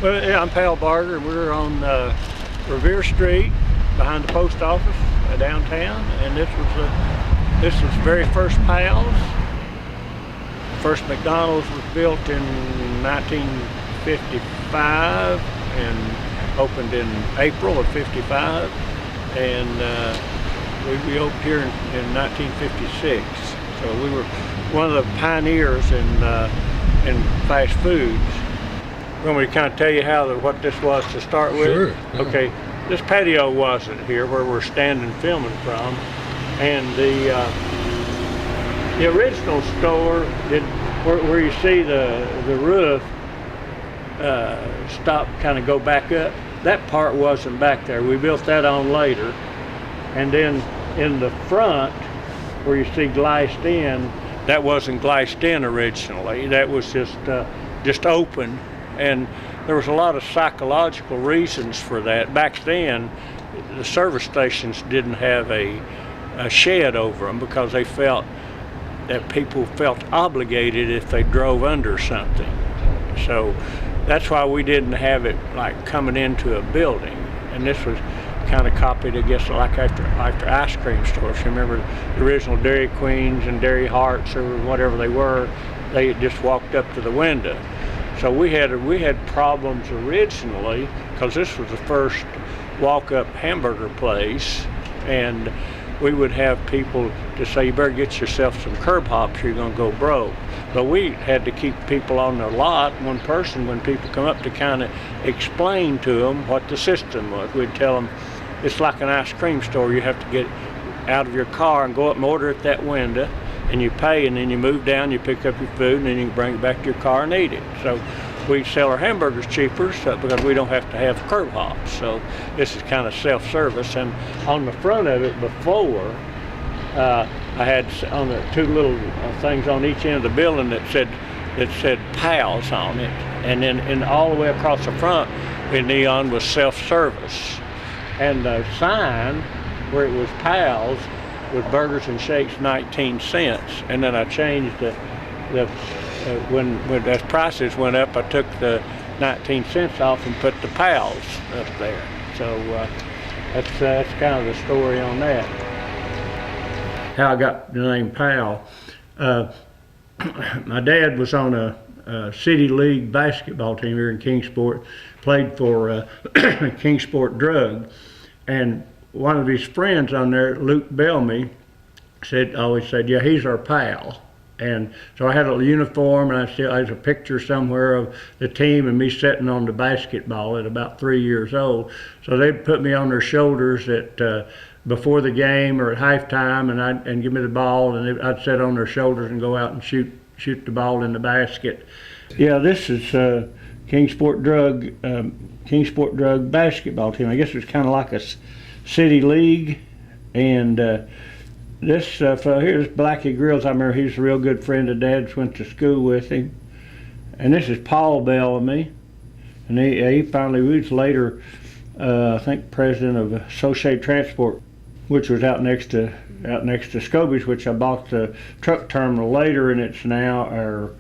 Well, yeah, I'm Pal Barger, and we're on Revere Street behind the post office downtown, and this was the very first Pal's. First McDonald's was built in 1955 and opened in April of '55, and we opened here in 1956. So we were one of the pioneers in fast foods. Want me to kind of tell you what this was to start with? Sure. Okay, this patio wasn't here where we're standing filming from, and the original store where you see the roof stop, kind of go back up. That part wasn't back there. We built that on later, and then in the front where you see gliced in, that wasn't gliced in originally. That was just open. And there was a lot of psychological reasons for that. Back then, the service stations didn't have a shed over them because they felt that people felt obligated if they drove under something. So that's why we didn't have it like coming into a building. And this was kind of copied, I guess, like after ice cream stores. Remember the original Dairy Queens and Dairy Hearts or whatever they were, they just walked up to the window. So we had problems originally because this was the first walk-up hamburger place, and we would have people to say, you better get yourself some curb hops, you're gonna go broke. But we had to keep people on their lot, one person, when people come up, to kind of explain to them what the system was. We'd tell them, it's like an ice cream store. You have to get out of your car and go up and order at that window, and you pay, and then you move down, you pick up your food, and then you can bring it back to your car and eat it. So we sell our hamburgers cheaper because we don't have to have curb hops. So this is kind of self-service. And on the front of it before, I had on the two little things on each end of the building that said Pal's on it, and then all the way across the front in neon was self-service, and the sign where it was Pal's with burgers and shakes 19 cents. And then I changed when as prices went up, I took the 19 cents off and put the Pal's up there. So that's kind of the story on that. How I got the name Pal. My dad was on a City League basketball team here in Kingsport, played for Kingsport Drug, and one of his friends on there, Luke Bellamy, always said, yeah, he's our pal. And so I had a uniform, and I had a picture somewhere of the team and me sitting on the basketball at about 3 years old. So they'd put me on their shoulders before the game or at halftime, and give me the ball, and I'd sit on their shoulders and go out and shoot the ball in the basket. Yeah, this is Kingsport Drug basketball team. I guess it's kind of like a City League, and this fellow here, this Blackie Grills, I remember he's a real good friend of Dad's, went to school with him. And this is Paul Bellamy, and he finally was later, I think, president of Associated Transport, which was out next to Scobie's, which I bought the truck terminal later, and it's now our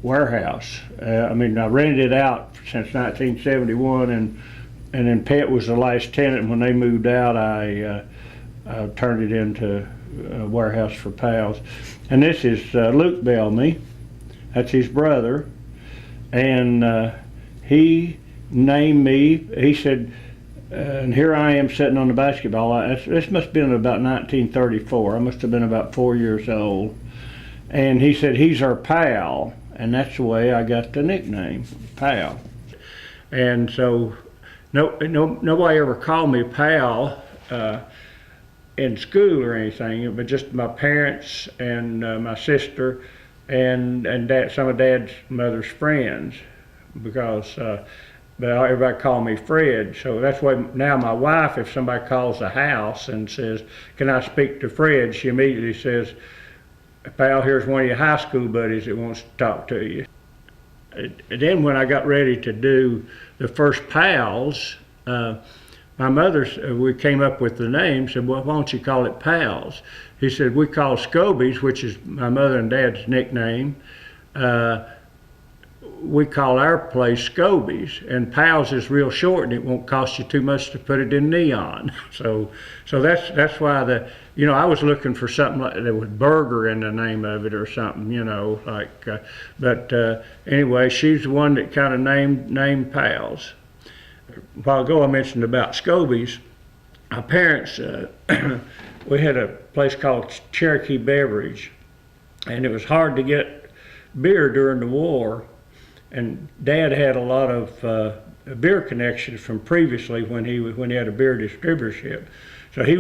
warehouse. I rented it out since 1971, and then Pet was the last tenant, and when they moved out, I turned it into a warehouse for Pal's. And this is Luke Bellamy, that's his brother, and he named me, he said, and here I am sitting on the basketball. This must have been about 1934. I must have been about 4 years old. And he said, he's our pal, and that's the way I got the nickname, Pal. And so nobody ever called me Pal in school or anything, but just my parents and my sister and some of Dad's mother's friends, because but everybody called me Fred. So that's why now my wife, if somebody calls the house and says, can I speak to Fred, she immediately says, Pal, here's one of your high school buddies that wants to talk to you. And then when I got ready to do the first Pal's, my mother, we came up with the name, said, well, why don't you call it Pal's? He said, we call Scobie's, which is my mother and Dad's nickname, we call our place Scobies, and Pals is real short, and it won't cost you too much to put it in neon. So that's why I was looking for something like that with Burger in the name of it or something, anyway, she's the one that kind of named Pals. A while ago I mentioned about Scobies. My parents, we had a place called Cherokee Beverage, and it was hard to get beer during the war. And Dad had a lot of beer connections from previously when he had a beer distributorship. So he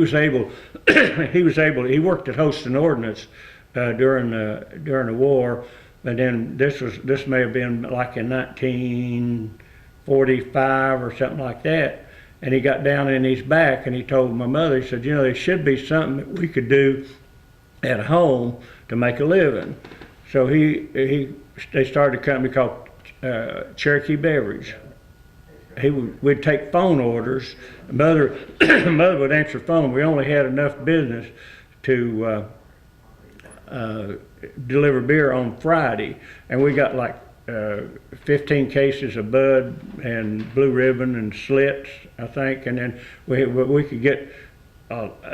worked at Host and Ordnance during the war, and then this may have been like in 1945 or something like that. And he got down in his back and he told my mother, he said, there should be something that we could do at home to make a living. So they started a company called Cherokee Beverage. We'd take phone orders. Mother would answer the phone. We only had enough business to deliver beer on Friday, and we got like 15 cases of Bud and Blue Ribbon and Slits, I think, and then we could get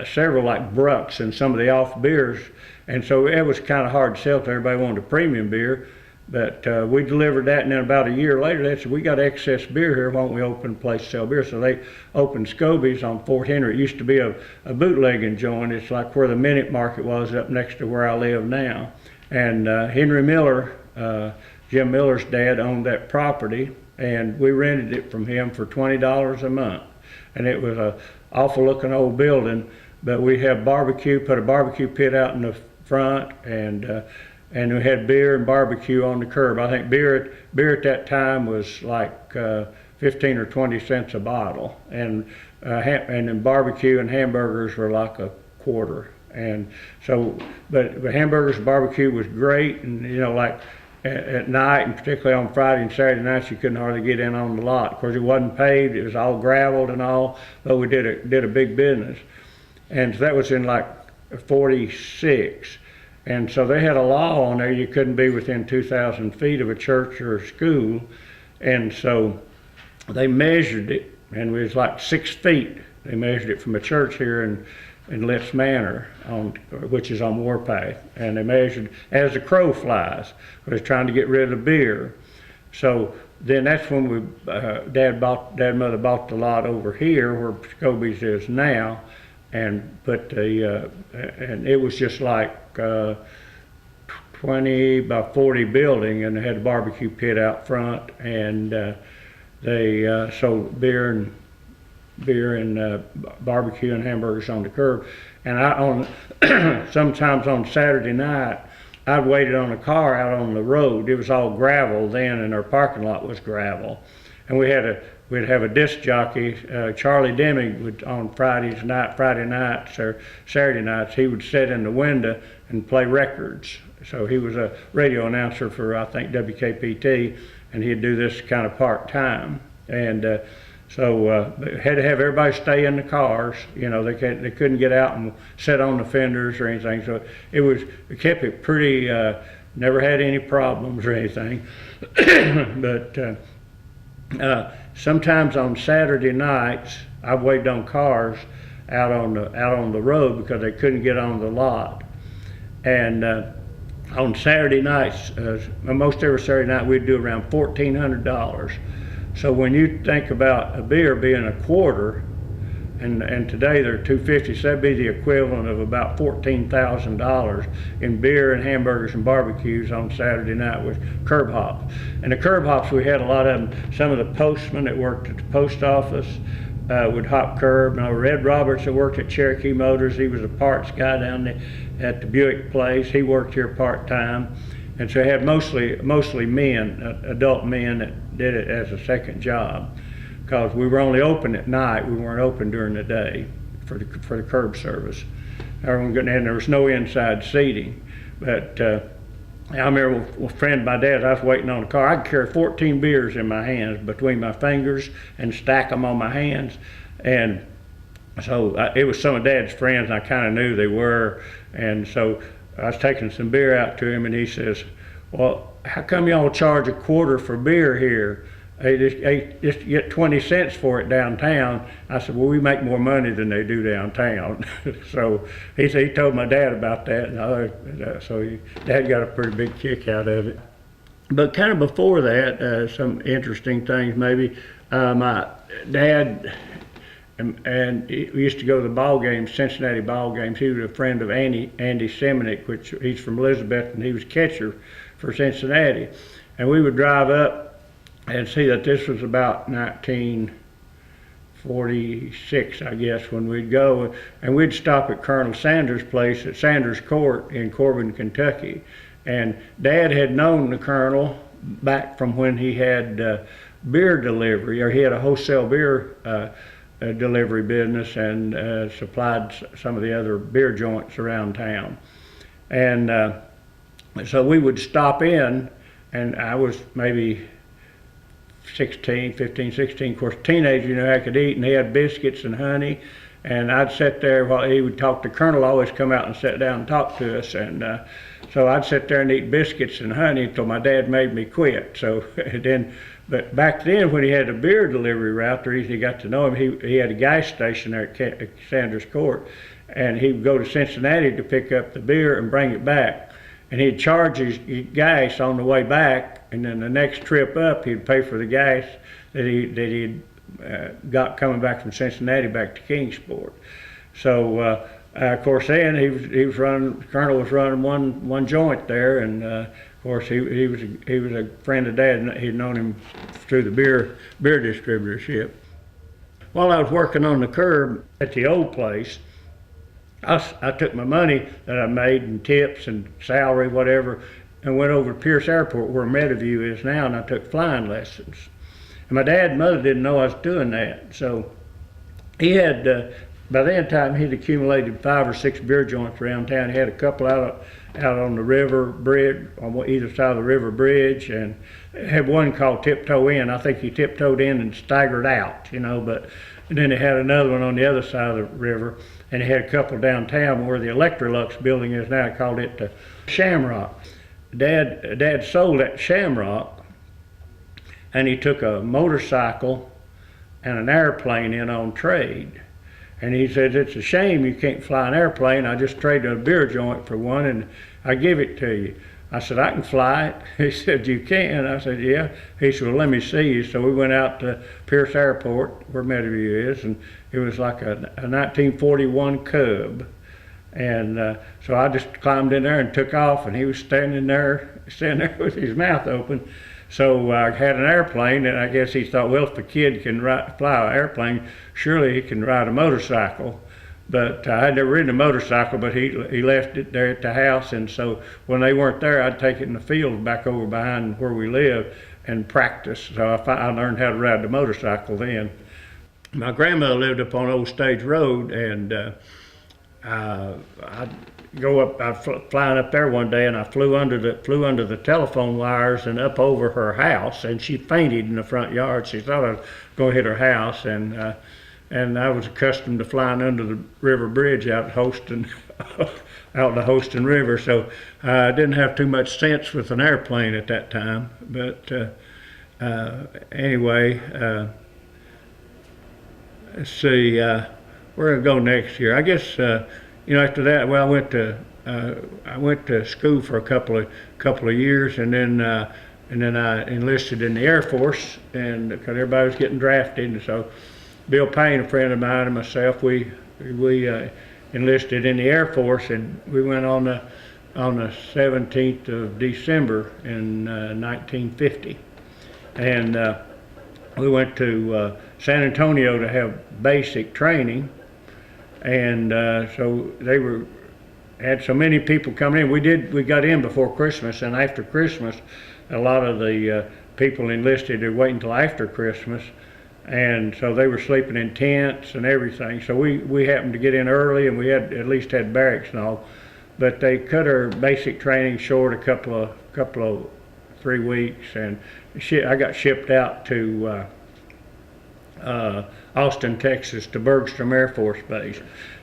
several like Brucks and some of the off beers, and so it was kind of hard to sell to everybody wanted a premium beer. But we delivered that, and then about a year later, they said, we got excess beer here, why don't we open a place to sell beer? So they opened Scobies on Fort Henry. It used to be a bootlegging joint. It's like where the Minute Market was up next to where I live now. And Henry Miller, Jim Miller's dad, owned that property, and we rented it from him for $20 a month. And it was an awful looking old building, but we had put a barbecue pit out in the front, and we had beer and barbecue on the curb. I think beer at that time was like 15 or 20 cents a bottle, and then barbecue and hamburgers were like a quarter. And so, but hamburgers and barbecue was great, and like at night, and particularly on Friday and Saturday nights, you couldn't hardly get in on the lot. Of course, it wasn't paved; it was all graveled and all, but we did a big business, and so that was in like '46. And so they had a law on there, you couldn't be within 2,000 feet of a church or a school. And so they measured it, and it was like 6 feet. They measured it from a church here in Litz Manor, which is on Warpath. And they measured as the crow flies. We was trying to get rid of beer. So then that's when Dad and Mother bought the lot over here where Scobies is now, and and it was just like 20 by 40 building, and they had a barbecue pit out front, and they sold beer and barbecue and hamburgers on the curb. And sometimes on Saturday night, I'd waited on a car out on the road. It was all gravel then, and our parking lot was gravel. And we'd have a disc jockey, Charlie Deming, would on Friday nights or Saturday nights, he would sit in the window and play records. So he was a radio announcer for, I think, WKPT, and he'd do this kind of part-time. And so they had to have everybody stay in the cars. They couldn't get out and sit on the fenders or anything. So we kept it pretty, never had any problems or anything. But sometimes on Saturday nights, I waited on cars out on the road because they couldn't get on the lot. And on Saturday nights, most every Saturday night, we'd do around $1,400. So when you think about a beer being a quarter, and today they're $2.50, so that'd be the equivalent of about $14,000 in beer and hamburgers and barbecues on Saturday night with curb hops. And the curb hops, we had a lot of them. Some of the postmen that worked at the post office would hop curb. Now Red Roberts that worked at Cherokee Motors, he was a parts guy down there at the Buick place. He worked here part-time. And so I had mostly men, adult men that did it as a second job, because we were only open at night. We weren't open during the day for the curb service. And there was no inside seating. But I remember a friend of my dad's, I was waiting on the car. I could carry 14 beers in my hands between my fingers and stack them on my hands. And so it was some of Dad's friends, and I kind of knew they were. And so I was taking some beer out to him, and he says, well, how come y'all charge a quarter for beer here? They just get 20 cents for it downtown. I said, well, we make more money than they do downtown. So he told my dad about that, and Dad got a pretty big kick out of it. But kind of before that, some interesting things maybe. My dad and we used to go to the ball games, Cincinnati ball games. He was a friend of Andy Semenick, which he's from Elizabeth, and he was catcher for Cincinnati. And we would drive up and see that this was about 1946, I guess, when we'd go, and we'd stop at Colonel Sanders' place at Sanders Court in Corbin, Kentucky. And Dad had known the Colonel back from when he had beer delivery, or he had a wholesale beer delivery business, and supplied some of the other beer joints around town. And so we would stop in, and I was maybe 15, 16, of course, teenager, you know, I could eat, and he had biscuits and honey, and I'd sit there while he would talk. The Colonel always come out and sit down and talk to us, and so I'd sit there and eat biscuits and honey until my dad made me quit. So but back then, when he had a beer delivery route, the reason he got to know him, he had a gas station there at Sanders Court, and he would go to Cincinnati to pick up the beer and bring it back. And he'd charge his gas on the way back, and then the next trip up, he'd pay for the gas that he'd got coming back from Cincinnati back to Kingsport. So of course, then the Colonel was running one joint there, and of course he was a friend of Dad, and he'd known him through the beer distributorship. While I was working on the curb at the old place, I took my money that I made in tips and salary, whatever, and went over to Pierce Airport, where Meadowview is now, and I took flying lessons. And my dad and mother didn't know I was doing that. So he had, by that time, he'd accumulated 5 or 6 beer joints around town. He had a couple out on the river bridge, on either side of the river bridge, and had one called Tiptoe In. I think he tiptoed in and staggered out, you know, and then he had another one on the other side of the river, and he had a couple downtown where the Electrolux building is now. I called it the Shamrock. Dad sold that Shamrock, and he took a motorcycle and an airplane in on trade. And he said, it's a shame you can't fly an airplane. I just traded a beer joint for one, and I give it to you. I said, I can fly it. He said, you can? I said, yeah. He said, well, let me see you. So we went out to Pierce Airport, where Meadowview is, and it was like a 1941 Cub. And so I just climbed in there and took off, and he was standing there with his mouth open. So I had an airplane, and I guess he thought, well, if a kid can fly an airplane, surely he can ride a motorcycle. But I had never ridden a motorcycle, but he left it there at the house, and so when they weren't there, I'd take it in the field back over behind where we live and practice. So I learned how to ride the motorcycle then. My grandmother lived up on Old Stage Road, and I'd flying up there one day, and I flew under the telephone wires and up over her house, and she fainted in the front yard. She thought I was going to hit her house, and I was accustomed to flying under the river bridge out the Holston River, so I didn't have too much sense with an airplane at that time. But anyway, let's see, where do I go next year? I guess after that, well, I went to school for a couple of years, and then I enlisted in the Air Force, and because everybody was getting drafted, and so Bill Payne, a friend of mine, and myself, we enlisted in the Air Force, and we went on the 17th of December in 1950, and we went to San Antonio to have basic training, and so they had so many people coming in. We got in before Christmas, and after Christmas, a lot of the people enlisted are waiting until after Christmas. And so they were sleeping in tents and everything. So we happened to get in early, and we at least had barracks and all. But they cut our basic training short a couple of 3 weeks, and I got shipped out to Austin, Texas, to Bergstrom Air Force Base.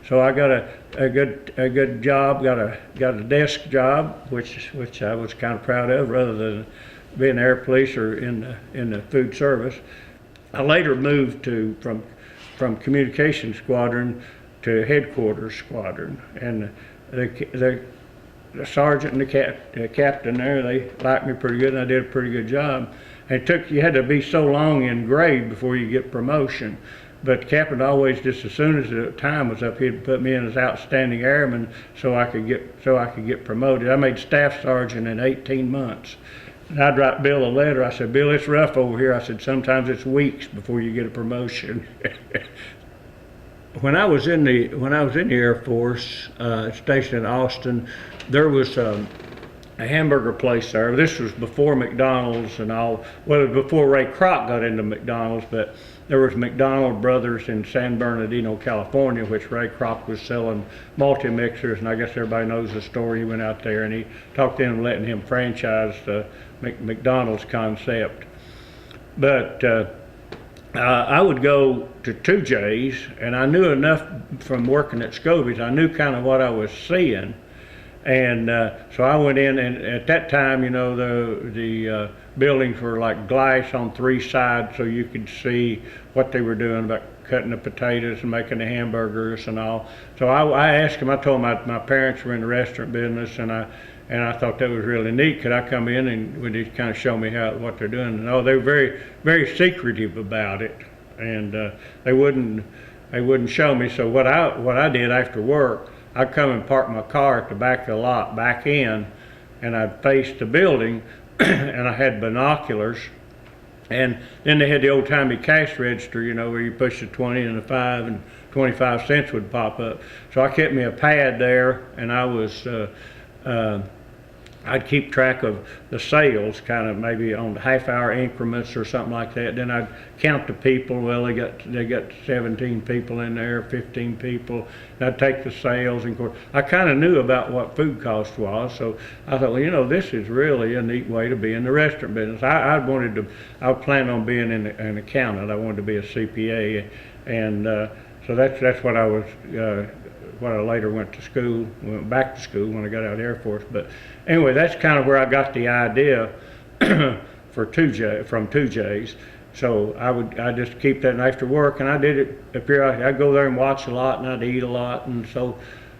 So I got a good job, got a desk job, which I was kind of proud of, rather than being air police or in the food service. I later moved from communications squadron to headquarters squadron, and the sergeant and the captain there, they liked me pretty good, and I did a pretty good job. And you had to be so long in grade before you get promotion. But the captain always, just as soon as the time was up, he'd put me in as outstanding airman so I could get promoted. I made staff sergeant in 18 months. And I'd write Bill a letter. I said, Bill, it's rough over here. I said, sometimes it's weeks before you get a promotion. When I was in the Air Force, stationed in Austin, there was a hamburger place there. This was before McDonald's and all. Well, it was before Ray Kroc got into McDonald's, but there was McDonald Brothers in San Bernardino, California, which Ray Kroc was selling multi-mixers, and I guess everybody knows the story. He went out there and he talked to them, letting him franchise the McDonald's concept. But I would go to 2J's, and I knew enough from working at Scobie's. I knew kind of what I was seeing. And so I went in, and at that time, you know, the buildings were like glass on 3 sides, so you could see what they were doing about cutting the potatoes and making the hamburgers and all. So I asked them. I told them my parents were in the restaurant business, and I thought that was really neat. Could I come in and would they kind of show me what they're doing? And they were very, very secretive about it, and they wouldn't show me. So what I did after work, I'd come and park my car at the back of the lot, back in, and I'd face the building, and I had binoculars, and then they had the old-timey cash register, you know, where you push the 20 and the 5, and 25 cents would pop up. So I kept me a pad there, and I'd keep track of the sales, kind of maybe on half-hour increments or something like that. Then I'd count the people. Well, they got 17 people in there, 15 people. And I'd take the sales, and of course, I kind of knew about what food cost was. So I thought, well, you know, this is really a neat way to be in the restaurant business. I was planning on being an accountant. I wanted to be a CPA, and so that's what I was. What I later went back to school when I got out of the Air Force. But anyway, that's kind of where I got the idea from 2J's. So I'd just keep that after work, and I did it periodically. I'd go there and watch a lot, and I'd eat a lot, and so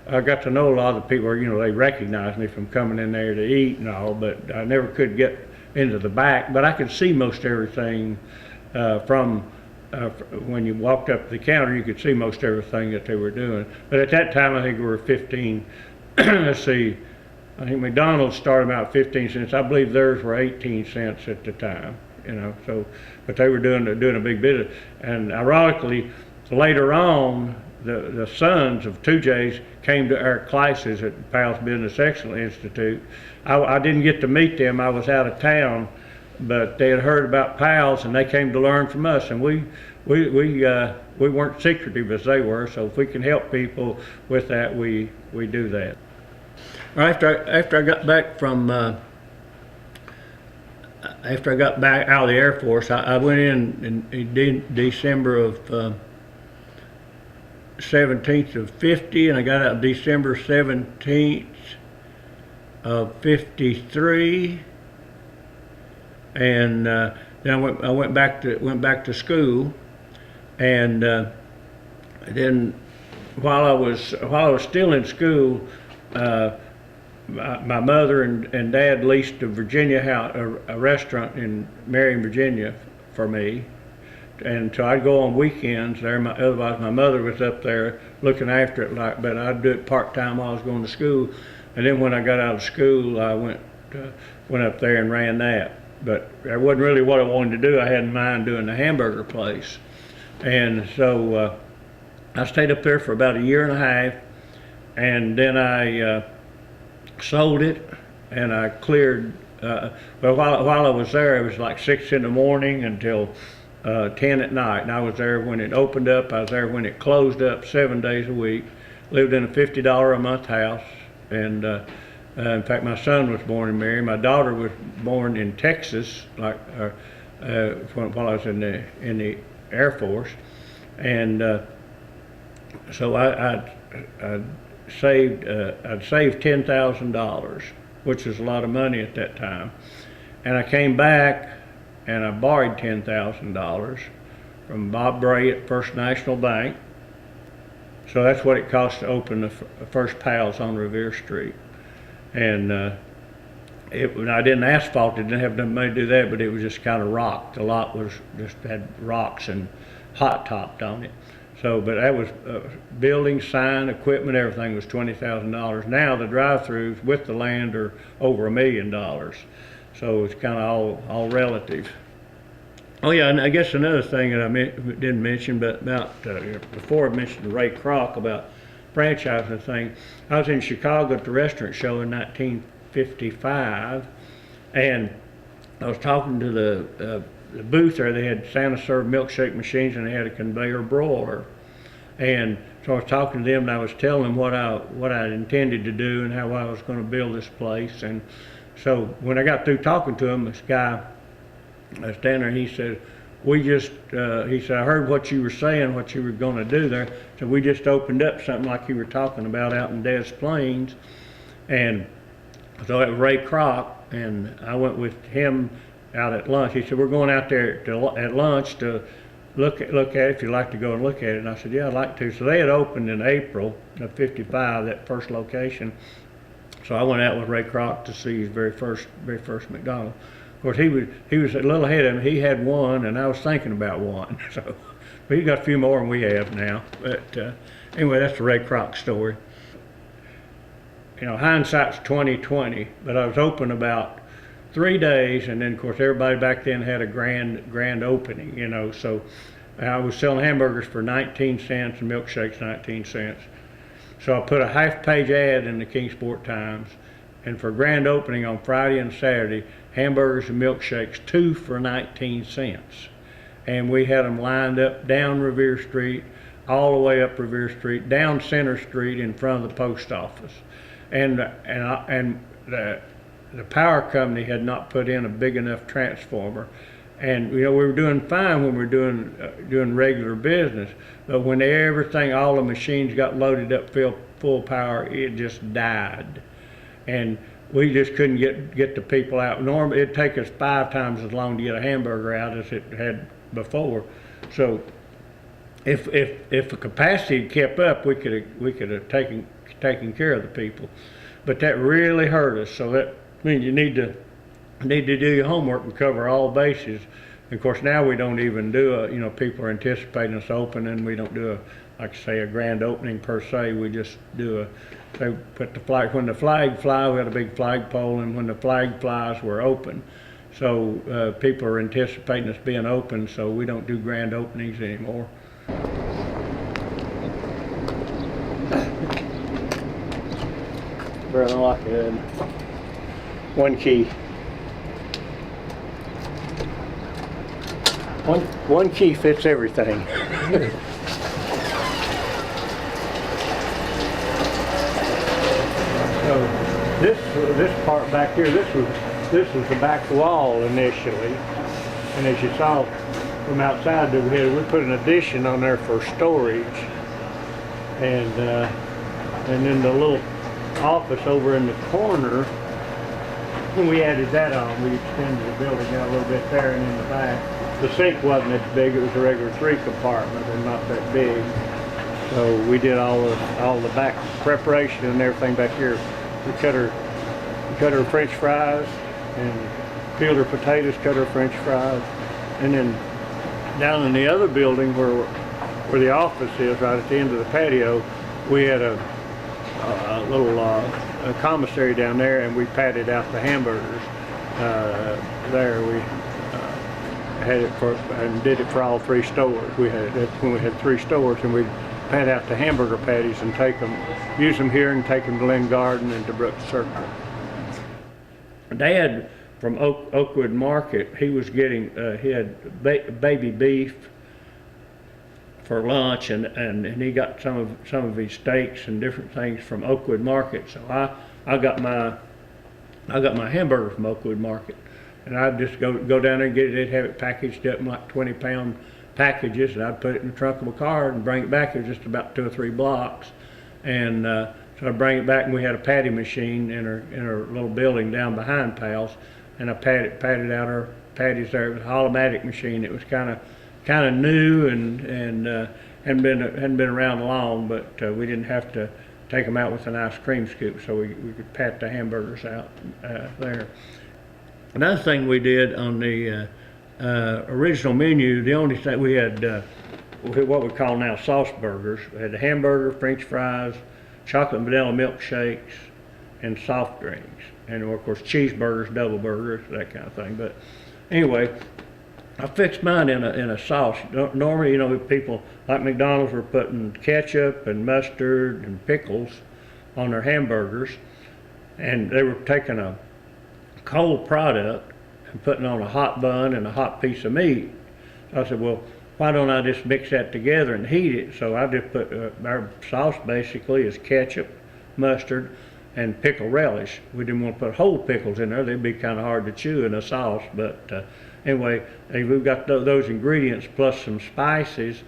I got to know a lot of the people. You know, they recognized me from coming in there to eat and all, but I never could get into the back. But I could see most everything from. When you walked up to the counter, you could see most everything that they were doing. But at that time, I think we were 15. Let's see, I think McDonald's started about 15 cents. I believe theirs were 18 cents at the time. You know, so but they were doing a big bit. And ironically, later on, the sons of 2J's came to our classes at Powell's Business Excellence Institute. I didn't get to meet them. I was out of town. But they had heard about Powell's, and they came to learn from us, and we weren't secretive as they were. So if we can help people with that, we do that. After I got back out of the Air Force, I went in December of 17th of 50, and I got out December 17th of 53. And then I went back to school, and then while I was still in school, my mother and Dad leased a Virginia house, a restaurant in Marion, Virginia, for me, and so I'd go on weekends there. Otherwise, my mother was up there looking after it, but I'd do it part time while I was going to school, and then when I got out of school, I went up there and ran that. But that wasn't really what I wanted to do. I had in mind doing the hamburger place. And so I stayed up there for about 1.5 years, and then I sold it, and I cleared, well, while I was there, it was like 6 in the morning until 10 at night. And I was there when it opened up. I was there when it closed up 7 days a week. Lived in a $50 a month house, and in fact, my son was born in Marion. My daughter was born in Texas, while I was in the Air Force, and so I'd saved $10,000, which was a lot of money at that time. And I came back and I borrowed $10,000 from Bob Bray at First National Bank. So that's what it cost to open the first Pals on Revere Street. And I didn't asphalt it, didn't have enough money to do that, but it was just kind of rock. The lot was just had rocks and hot topped on it. So, but that was building, sign, equipment, everything was $20,000. Now the drive-throughs with the land are over $1 million. So it's kind of all relative. Oh yeah, and I guess another thing that I didn't mention, but about before I mentioned Ray Kroc about franchising thing, I was in Chicago at the restaurant show in 1955, and I was talking to the booth there. They had Santa served milkshake machines, and they had a conveyor broiler. And so I was talking to them, and I was telling them what I intended to do and how I was going to build this place. And so when I got through talking to him, this guy was standing there, and he said, he said, I heard what you were saying, what you were going to do there. So we just opened up something like you were talking about out in Des Plaines. And so it was Ray Kroc, and I went with him out at lunch. He said, we're going out there at lunch to look at it if you'd like to go and look at it. And I said, yeah, I'd like to. So they had opened in April of '55, that first location. So I went out with Ray Kroc to see his very first McDonald's. Of course, he was a little ahead of me. He had one, and I was thinking about one. So, but he got a few more than we have now. But anyway, that's the Ray Kroc story. You know, hindsight's 20/20. But I was open about 3 days, and then of course everybody back then had a grand opening. You know, so I was selling hamburgers for 19 cents and milkshakes 19 cents. So I put a half-page ad in the Kingsport Times, and for grand opening on Friday and Saturday, hamburgers and milkshakes, 2 for 19 cents. And we had them lined up down Revere Street, all the way up Revere Street, down Center Street in front of the post office. And the power company had not put in a big enough transformer. And you know, we were doing fine when we were doing regular business, but when all the machines got loaded up full power, it just died. And we just couldn't get the people out. Normally it'd take us 5 times as long to get a hamburger out as it had before. So if the capacity had kept up, we could have taken care of the people. But that really hurt us. So that means you need to do your homework and cover all bases. And of course now we don't even do people are anticipating us opening. We don't do a grand opening per se. We just do they put the flag, when the flag flies, we had a big flagpole, and when the flag flies, we're open. So people are anticipating us being open, so we don't do grand openings anymore. Better unlock it. One key. One key fits everything. So this part back here, this was the back wall initially, and as you saw from outside, we put an addition on there for storage, and then the little office over in the corner, when we added that on, we extended the building out a little bit there, and in the back, the sink wasn't that big. It was a regular 3 compartment and not that big. So we did all the back preparation and everything back here. We cut her French fries and peeled her potatoes, cut her French fries, and then down in the other building where the office is, right at the end of the patio, we had a little commissary down there, and we patted out the hamburgers there. We had it and did it for all 3 stores. When we had 3 stores, and we'd pat out the hamburger patties and use them here and take them to Lynn Garden and to Brooks Circle. Dad from Oakwood Market, he was getting he had baby beef for lunch, and he got some of his steaks and different things from Oakwood Market. So I got my hamburger from Oakwood Market, and I'd just go down there and get it. They'd have it packaged up in like 20-pound packages, and I'd put it in the trunk of my car and bring it back. It was just about 2 or 3 blocks, and so I'd bring it back, and we had a patty machine in our little building down behind Pal's, and I patted out our patties there. It was an automatic machine. It was kind of new and hadn't been around long, but we didn't have to take them out with an ice cream scoop, so we could pat the hamburgers out there. Another thing we did on the original menu, the only thing we had, what we call now sauce burgers. We had the hamburger, French fries, chocolate and vanilla milkshakes, and soft drinks, and of course cheeseburgers, double burgers, that kind of thing. But anyway, I fixed mine in a sauce. Normally, you know, people like McDonald's were putting ketchup and mustard and pickles on their hamburgers, and they were taking a cold product and putting on a hot bun and a hot piece of meat. So I said, well, why don't I just mix that together and heat it? So I just put our sauce basically is ketchup, mustard, and pickle relish. We didn't want to put whole pickles in there. They'd be kind of hard to chew in a sauce. But anyway, we've got those ingredients plus some spices,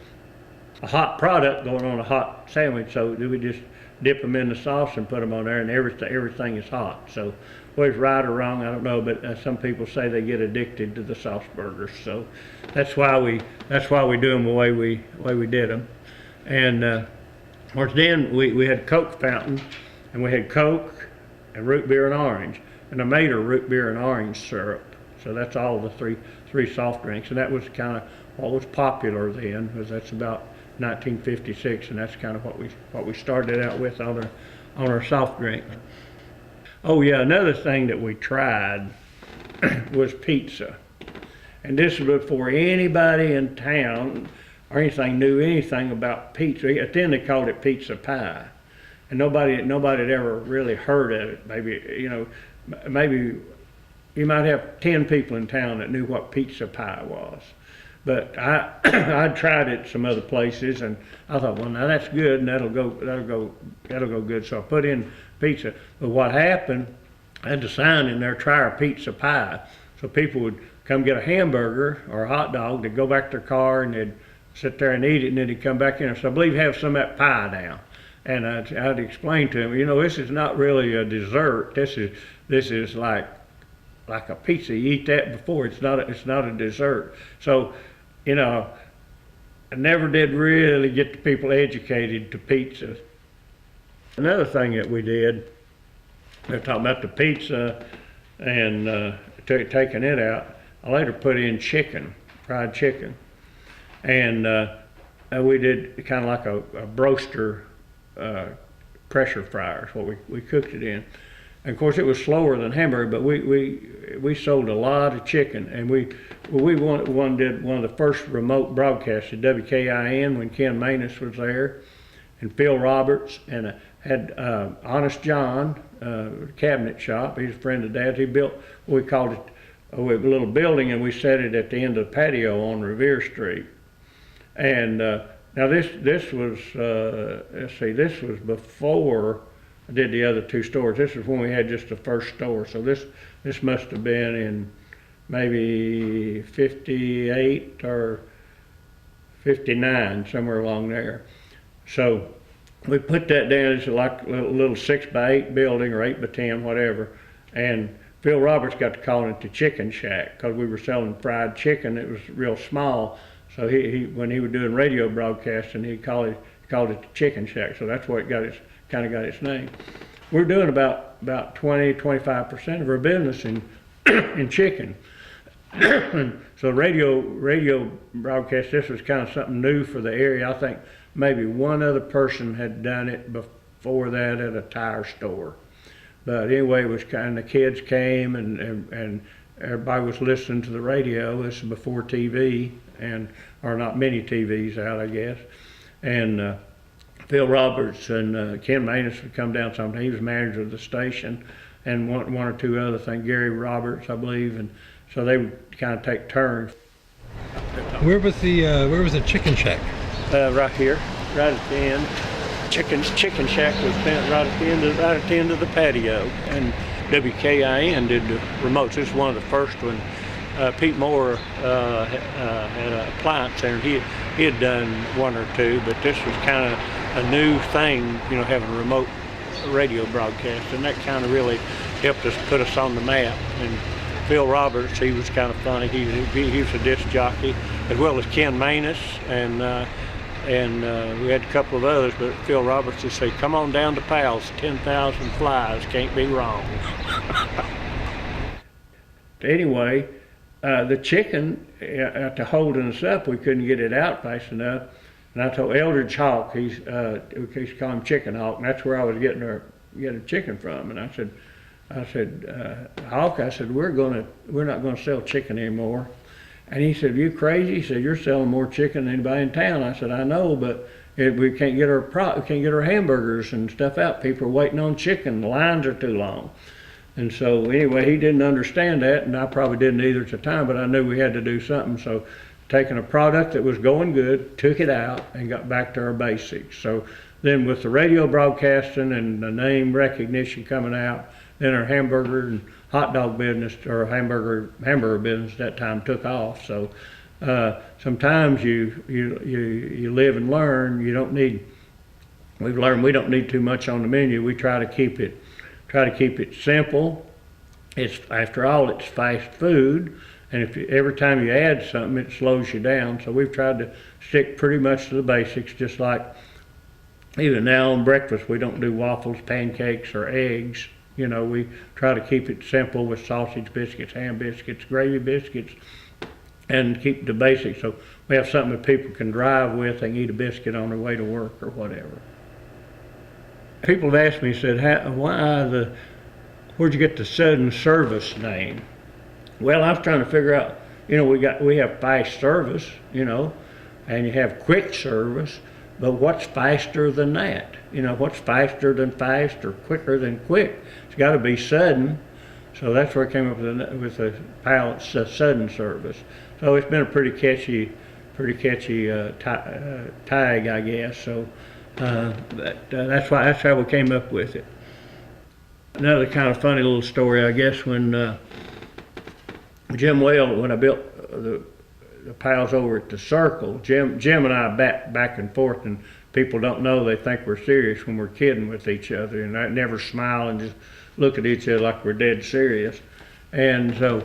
a hot product going on a hot sandwich. So we just dip them in the sauce and put them on there, and everything is hot. So whether it's right or wrong, I don't know, but some people say they get addicted to the sauce burgers. So that's why we do them the way we did them. And of course, then we had Coke fountain, and we had Coke and root beer and orange, and I made a root beer and orange syrup. So that's all the three soft drinks, and that was kind of what was popular then, because that's about 1956, and that's kind of what we started out with on our soft drink. Oh yeah, another thing that we tried was pizza, and this was before anybody in town or anything knew anything about pizza. At then they called it pizza pie, and nobody had ever really heard of it. Maybe you might have 10 people in town that knew what pizza pie was. But I tried it some other places, and I thought, well, now that's good, and that'll go good. So I put in pizza. But what happened, I had the sign in there, try our pizza pie. So people would come get a hamburger or a hot dog, they'd go back to their car and they'd sit there and eat it, and then they'd come back in. So I believe have some of that pie now. And I'd explain to them, you know, this is not really a dessert. This is like a pizza. You eat that before. It's not a dessert. So, you know, I never did really get the people educated to pizza. Another thing that we did, they're talking about the pizza and taking it out. I later put in chicken, fried chicken. And we did kind of like a broaster pressure fryer is what we cooked it in. And of course, it was slower than hamburger, but we sold a lot of chicken, and we did one of the first remote broadcasts at WKIN when Ken Manus was there, and Phil Roberts, and had Honest John cabinet shop. He's a friend of Dad's. He built what we called it a little building, and we set it at the end of the patio on Revere Street. And now this was this was before I did the other 2 stores. This is when we had just the first store. So this must have been in maybe 58 or 59, somewhere along there. So we put that down. It's like a little 6x8 building, or 8x10, whatever. And Phil Roberts got to calling it the Chicken Shack because we were selling fried chicken. It was real small. So he when he was doing radio broadcasting, he called it the Chicken Shack. So that's what kind of got its name. We're doing about 20-25% of our business in chicken. So radio broadcast, this was kind of something new for the area. I think maybe one other person had done it before that at a tire store. But anyway, it was kind of, the kids came and everybody was listening to the radio. This is before TV, or not many TVs out, I guess. And Phil Roberts and Ken Manus would come down sometimes. He was manager of the station, and one or 2 other things, Gary Roberts, I believe, and so they would kind of take turns. Where was the Chicken Shack? Right here, right at the end. Chicken Shack was right at the end of the patio, and WKIN did the remotes. This is one of the first ones Pete Moore had an appliance center. He had done one or two, but this was kind of a new thing, you know, having a remote radio broadcast, and that kind of really helped us put us on the map. And Phil Roberts, he was kind of funny. He was a disc jockey, as well as Ken Manus, and we had a couple of others, but Phil Roberts would say, "Come on down to Pal's, 10,000 flies, can't be wrong." Anyway, the chicken, after holding us up, we couldn't get it out fast enough. And I told Eldridge Hawk, we used to call him Chicken Hawk, and that's where I was getting chicken from. And I said, Hawk, I said, we're not gonna sell chicken anymore. And he said, "You crazy?" He said, "You're selling more chicken than anybody in town." I said, "I know, but we can't get our hamburgers and stuff out. People are waiting on chicken. The lines are too long." And so anyway, he didn't understand that, and I probably didn't either at the time, but I knew we had to do something. So taking a product that was going good, took it out, and got back to our basics. So then with the radio broadcasting and the name recognition coming out, then our hamburger and hot dog business, or hamburger business at that time, took off. So sometimes you live and learn. We've learned we don't need too much on the menu. We try to keep it simple. After all, it's fast food, and every time you add something, it slows you down. So we've tried to stick pretty much to the basics, just like even now on breakfast, we don't do waffles, pancakes, or eggs. You know, we try to keep it simple with sausage biscuits, ham biscuits, gravy biscuits, and keep the basics. So we have something that people can drive with. They can eat a biscuit on their way to work or whatever. People have asked me, said, where'd you get the Southern Service name? Well, I was trying to figure out, you know, we have fast service, you know, and you have quick service, but what's faster than that? You know, what's faster than fast or quicker than quick? It's got to be sudden. So that's where I came up with the Pal's Sudden Service. So it's been a pretty catchy tag, I guess. So that's how we came up with it. Another kind of funny little story, I guess, when Jim Whale, when I built the Pal's over at the Circle, Jim and I back and forth, and people don't know, they think we're serious when we're kidding with each other, and I never smile and just look at each other like we're dead serious. And so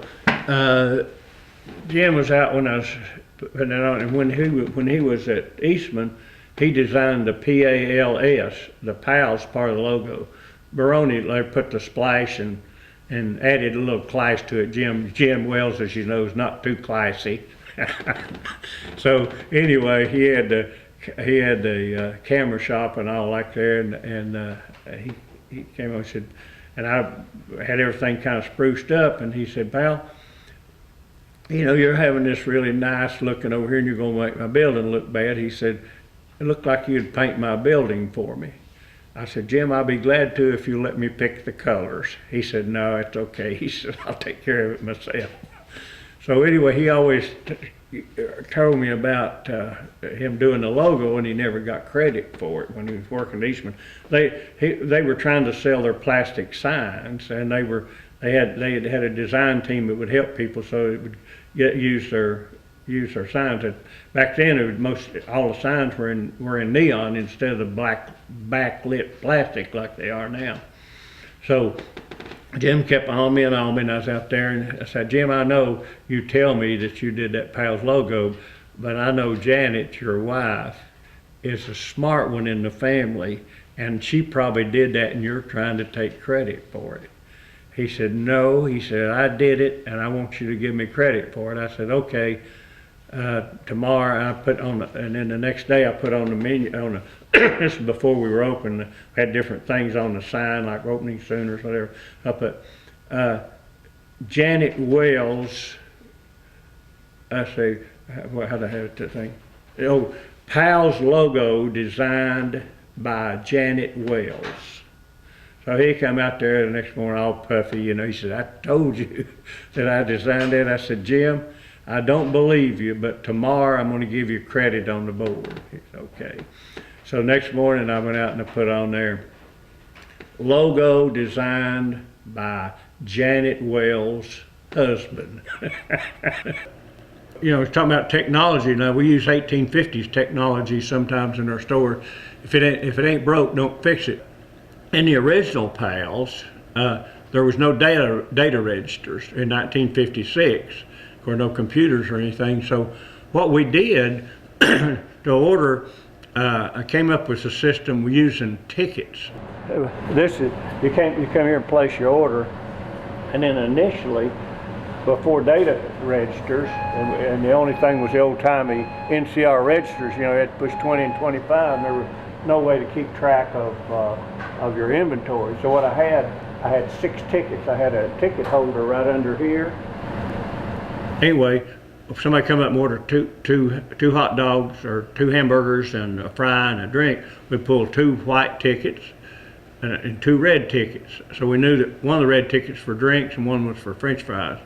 Jim was out when I was putting it on, and when he was at Eastman, he designed the PALS, the Pal's part of the logo. Baroni put the splash and added a little class to it. Jim Wells, as you know, is not too classy. So anyway, he had the camera shop and all like there, and he came on and said, and I had everything kind of spruced up, and he said, "Pal, you know, you're having this really nice looking over here, and you're going to make my building look bad." He said, "It looked like you'd paint my building for me." I said, "Jim, I'll be glad to if you let me pick the colors." He said, "No, it's okay." He said, "I'll take care of it myself." So anyway, he always told me about him doing the logo, and he never got credit for it when he was working at Eastman. They were trying to sell their plastic signs, and they had a design team that would help people so it would use their signs. And back then, all the signs were in neon instead of the black backlit plastic like they are now. So Jim kept on me, and I was out there, and I said, "Jim, I know you tell me that you did that Pal's logo, but I know Janet, your wife, is a smart one in the family, and she probably did that, and you're trying to take credit for it." He said, "No," he said, "I did it, and I want you to give me credit for it." I said, "Okay." Tomorrow I put on, and then the next day I put on the menu, this is before we were open, we had different things on the sign like opening soon or whatever. I put Janet Wells, I say, how do I have it to think? Oh, Pal's logo designed by Janet Wells. So he come out there the next morning all puffy, you know, he said, "I told you that I designed it." I said, "Jim, I don't believe you, but tomorrow I'm going to give you credit on the board." He said, "Okay." So next morning I went out and I put on there, "Logo designed by Janet Wells, husband. You know, it's talking about technology now. We use 1850s technology sometimes in our store. If it ain't broke, don't fix it. In the original PALs, there was no data registers in 1956. Of course, no computers or anything. So what we did to order, I came up with a system using tickets. This is you come here and place your order, and then initially, before data registers, and the only thing was the old-timey NCR registers. You know, you had to push 20 and 25, and there was no way to keep track of your inventory. So what I had 6 tickets. I had a ticket holder right under here. Anyway, if somebody come up and order two hot dogs or 2 hamburgers and a fry and a drink, we pull 2 white tickets and 2 red tickets. So we knew that one of the red tickets for drinks and one was for French fries.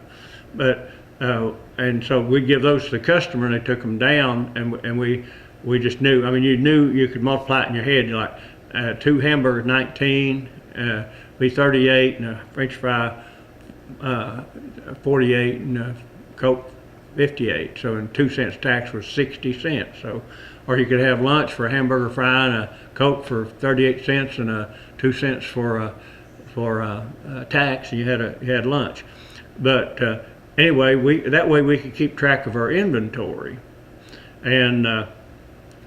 But and so we give those to the customer, and they took them down, and we just knew. I mean, you knew you could multiply it in your head. You're like 2 hamburgers, 19, be 38, and a French fry 48, and a Coke 58. So in 2 cents tax was 60 cents. So, or you could have lunch for a hamburger fry and a Coke for 38 cents and 2 cents for tax, and you had lunch. But anyway, that way we could keep track of our inventory, and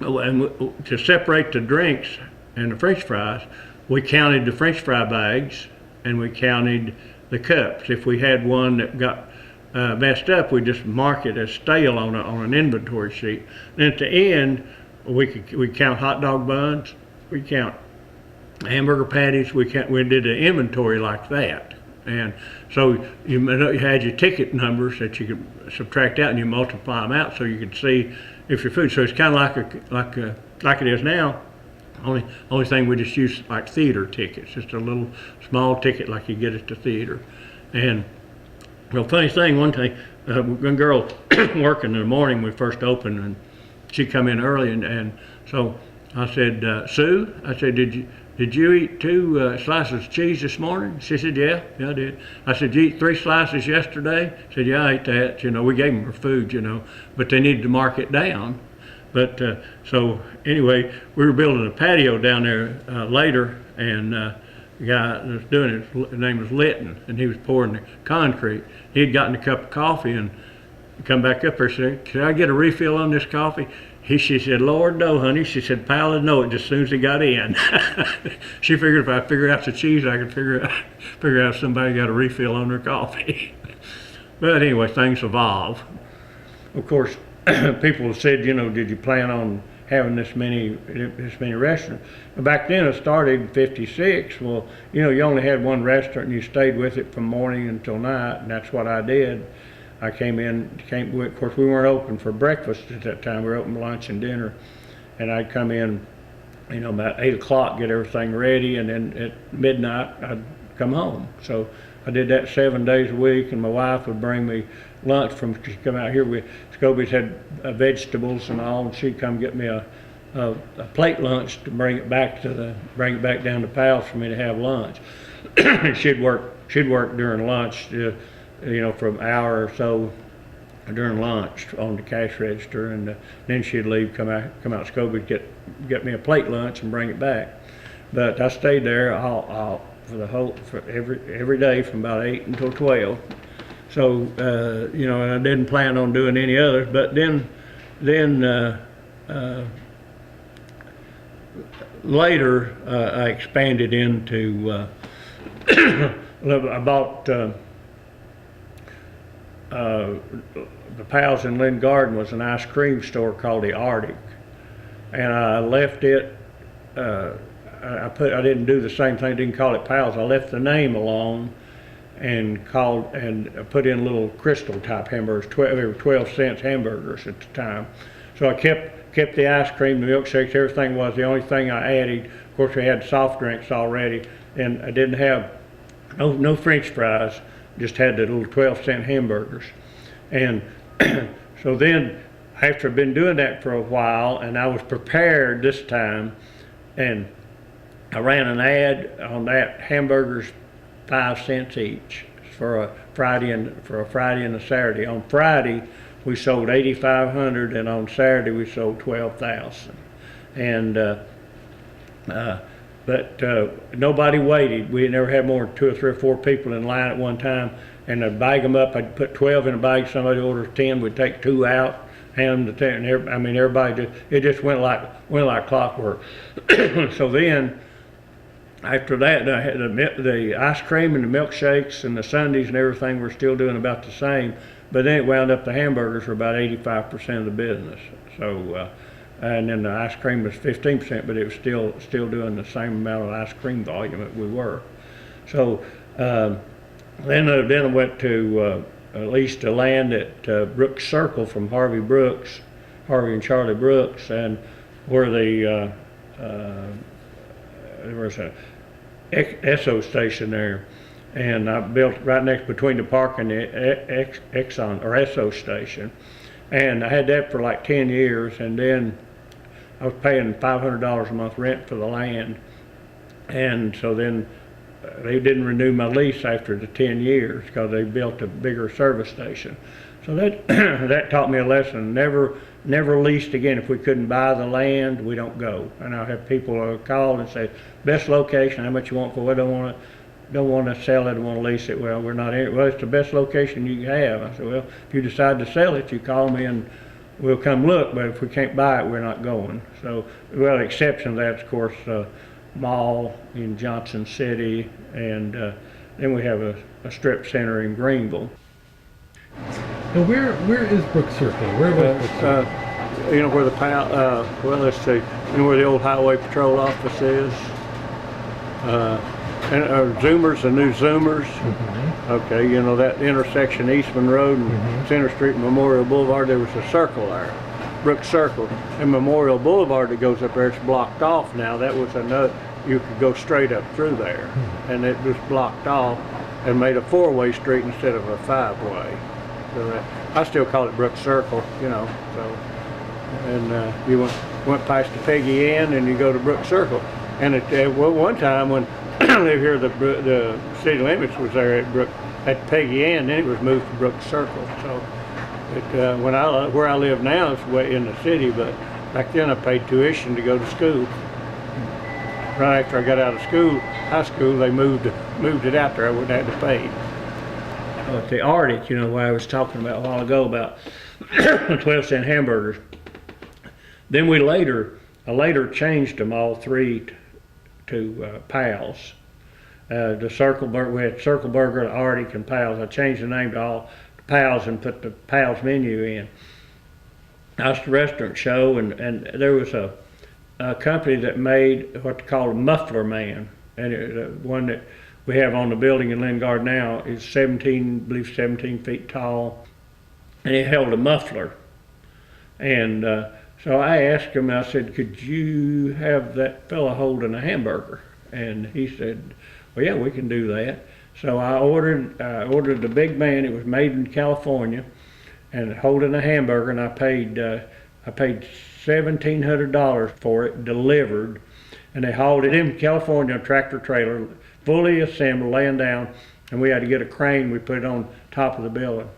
to separate the drinks and the French fries, we counted the French fry bags and we counted the cups. If we had one that got messed up, we just mark it as stale on an inventory sheet. And at the end, we count hot dog buns, we count hamburger patties, we did the inventory like that. And so you had your ticket numbers that you could subtract out, and you multiply them out so you could see if your food. So it's kind of like it is now. Only thing we just use like theater tickets, just a little small ticket like you get at the theater. And well, funny thing, one girl working in the morning when we first opened, and she come in early, and so I said, Sue, I said, did you eat 2 slices of cheese this morning? She said, yeah, I did. I said, you eat 3 slices yesterday? She said, yeah, I ate that. You know, we gave them her food, you know, but they needed to mark it down. But so anyway, we were building a patio down there later, and the guy that was doing it, his name was Litton, and he was pouring the concrete. He had gotten a cup of coffee and come back up there and said, can I get a refill on this coffee? She said, Lord, no, honey. She said, pal, I'd know it just as soon as he got in. She figured if I figured out the cheese, I could figure out if somebody got a refill on their coffee. But anyway, things evolve. Of course, people have said, you know, did you plan on having this many restaurants? Back then, it started in '56. Well, you know, you only had one restaurant, and you stayed with it from morning until night, and that's what I did. I came in, of course we weren't open for breakfast at that time, we were open lunch and dinner, and I'd come in, you know, about 8 o'clock, get everything ready, and then at midnight I'd come home. So I did that 7 days a week, and my wife would bring me lunch she'd come out here, Scobie's had vegetables and all, and she'd come get me a plate lunch to bring it back down to Pal's for me to have lunch. she'd work during lunch, you know, for an hour or so during lunch on the cash register, and then she'd leave, come out to Scobie, get me a plate lunch and bring it back. But I stayed there for every day from about 8 until 12. So you know, and I didn't plan on doing any others. But then later I expanded into I bought. The Pals in Lynn Garden was an ice cream store called the Arctic, and I left it. I didn't do the same thing. Didn't call it Pals. I left the name alone, and put in little crystal type hamburgers. They were 12 cents hamburgers at the time. So I kept the ice cream, the milkshakes, everything was. The only thing I added, of course, we had soft drinks already, and I didn't have no French fries. Just had the little 12-cent hamburgers. And so then, after I'd been doing that for a while, and I was prepared this time, and I ran an ad on that, hamburgers 5 cents each, for a Friday and a Saturday. On Friday, we sold 8,500, and on Saturday we sold 12,000. And but nobody waited. We never had more than 2 or 3 or 4 people in line at one time, and I'd bag them up. I'd put 12 in a bag. Somebody orders 10, we'd take 2 out, hand them to 10. And everybody it just went like clockwork. So then, after that, I had the ice cream and the milkshakes and the sundaes and everything were still doing about the same. But then it wound up the hamburgers were about 85% of the business. So. And then the ice cream was 15%, but it was still doing the same amount of ice cream volume that we were. So then I went to leased a land at Brooks Circle from Harvey and Charlie Brooks, and where there was a Esso station there, and I built right next between the park and the Exxon or Esso station, and I had that for like 10 years, and then I was paying $500 a month rent for the land, and so then they didn't renew my lease after the 10 years because they built a bigger service station. So that that taught me a lesson. Never leased again. If we couldn't buy the land, we don't go. And I'll have people call and say, best location, how much you want for it? Don't want to sell it, don't want to lease it. Well, we're not in it. Well, it's the best location you can have. I said, well, if you decide to sell it, you call me and we'll come look, but if we can't buy it, we're not going. So, well, the exception to that, of course, mall in Johnson City, and then we have a strip center in Greenville. And where is Brooks Circle? Where was Brooks Circle? You know where well, let's see, you know where the old highway patrol office is? And Zoomers, the new Zoomers. Mm-hmm. Okay, you know that intersection, Eastman Road and Center Street and Memorial Boulevard, there was a circle there, Brooks Circle. And Memorial Boulevard that goes up there, it's blocked off now. That was another, you could go straight up through there. And it was blocked off and made a 4-way street instead of a 5-way. So I still call it Brooks Circle, you know. So, and you went past the Peggy Inn and you go to Brooks Circle. And well, one time when I live here, the city limits was there at Peggy Inn, then it was moved to Brooks Circle. So where I live now is way in the city, but back then I paid tuition to go to school. Right after I got out of high school, they moved it out there. I wouldn't have to pay. The Arctic, you know, what I was talking about a while ago about 12-cent hamburgers. Then I later changed them all 3 to Pals. The Circle Burger, we had Circle Burger, the Arctic, and Pals. I changed the name to all Pals and put the Pals menu in. I was at the restaurant show, and there was a company that made what they call a muffler man, and one that we have on the building in Lingard now is 17 feet tall, and it held a muffler. And so I asked him, I said, could you have that fella holding a hamburger? And he said, well, yeah, we can do that. So I ordered the big man. It was made in California, and holding a hamburger, and I paid $1,700 for it, delivered, and they hauled it in California, a tractor trailer, fully assembled, laying down, and we had to get a crane. We put it on top of the building.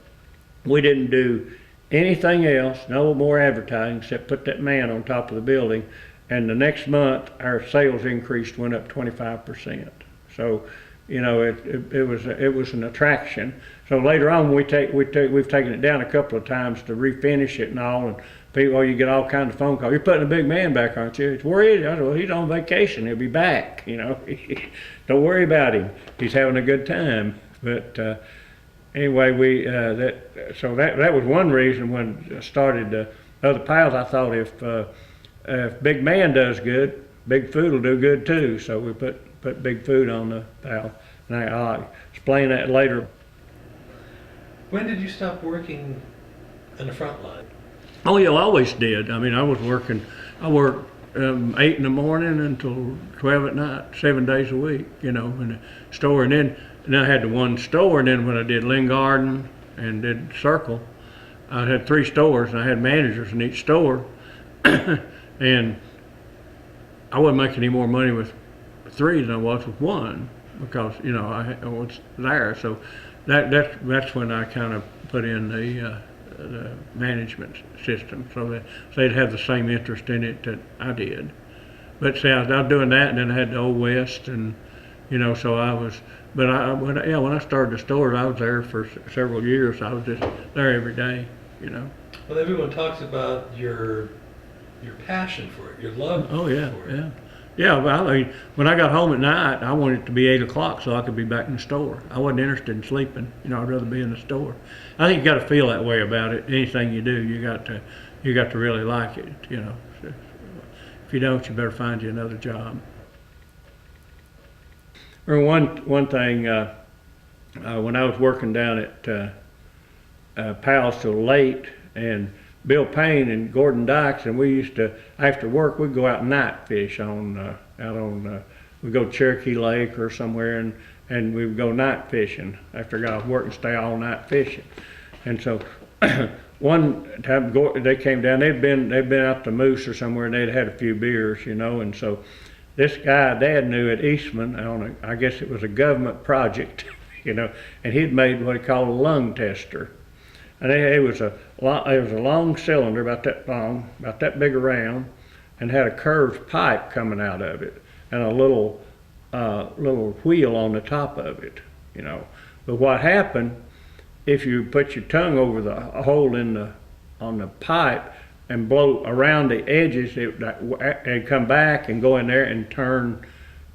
We didn't do anything else, no more advertising, except put that man on top of the building. And the next month, our sales went up 25%. So, you know, it was an attraction. So later on, we've taken it down a couple of times to refinish it and all. And people, you get all kinds of phone calls. You're putting a big man back, aren't you? It's where is he? I said, well, he's on vacation. He'll be back. You know, don't worry about him. He's having a good time. But anyway, that was one reason when I started other Pals. I thought if Big Man does good, Big Food will do good too. So we put Big Food on the Pal. And I'll explain that later. When did you stop working in the front line? Oh yeah, I always did. I mean, I worked 8 in the morning until 12 at night, 7 days a week, you know, in the store. And then I had the one store, and then when I did Lynn Garden and did Circle, I had 3 stores, and I had managers in each store. And I wasn't making any more money with 3 than I was with 1, because, you know, I was there. So that's when I kind of put in the management system, so that they'd have the same interest in it that I did. But see, I was doing that, and then I had the Old West, and so I was. But when I started the store, I was there for several years. I was just there every day. Well, everyone talks about your passion for it, your love Oh yeah, for it. yeah. Yeah, well, I mean, when I got home at night, I wanted it to be 8 o'clock so I could be back in the store. I wasn't interested in sleeping. I'd rather be in the store. I think you got to feel that way about it. Anything you do, you got to really like it. So if you don't, you better find you another job. Or one thing, when I was working down at Powell's till late, and Bill Payne and Gordon Dykes, and we used to, after work, we'd go out and night fish we'd go to Cherokee Lake or somewhere, and we would go night fishing after I got off work and stay all night fishing. And so one time they came down, they'd been out to Moose or somewhere, and they'd had a few beers, and so this guy Dad knew at Eastman, I guess it was a government project, and he'd made what he called a lung tester. And it was a long cylinder, about that long, about that big around, and had a curved pipe coming out of it, and a little wheel on the top of it, But what happened, if you put your tongue over the hole on the pipe and blow around the edges, it'd come back and go in there and turn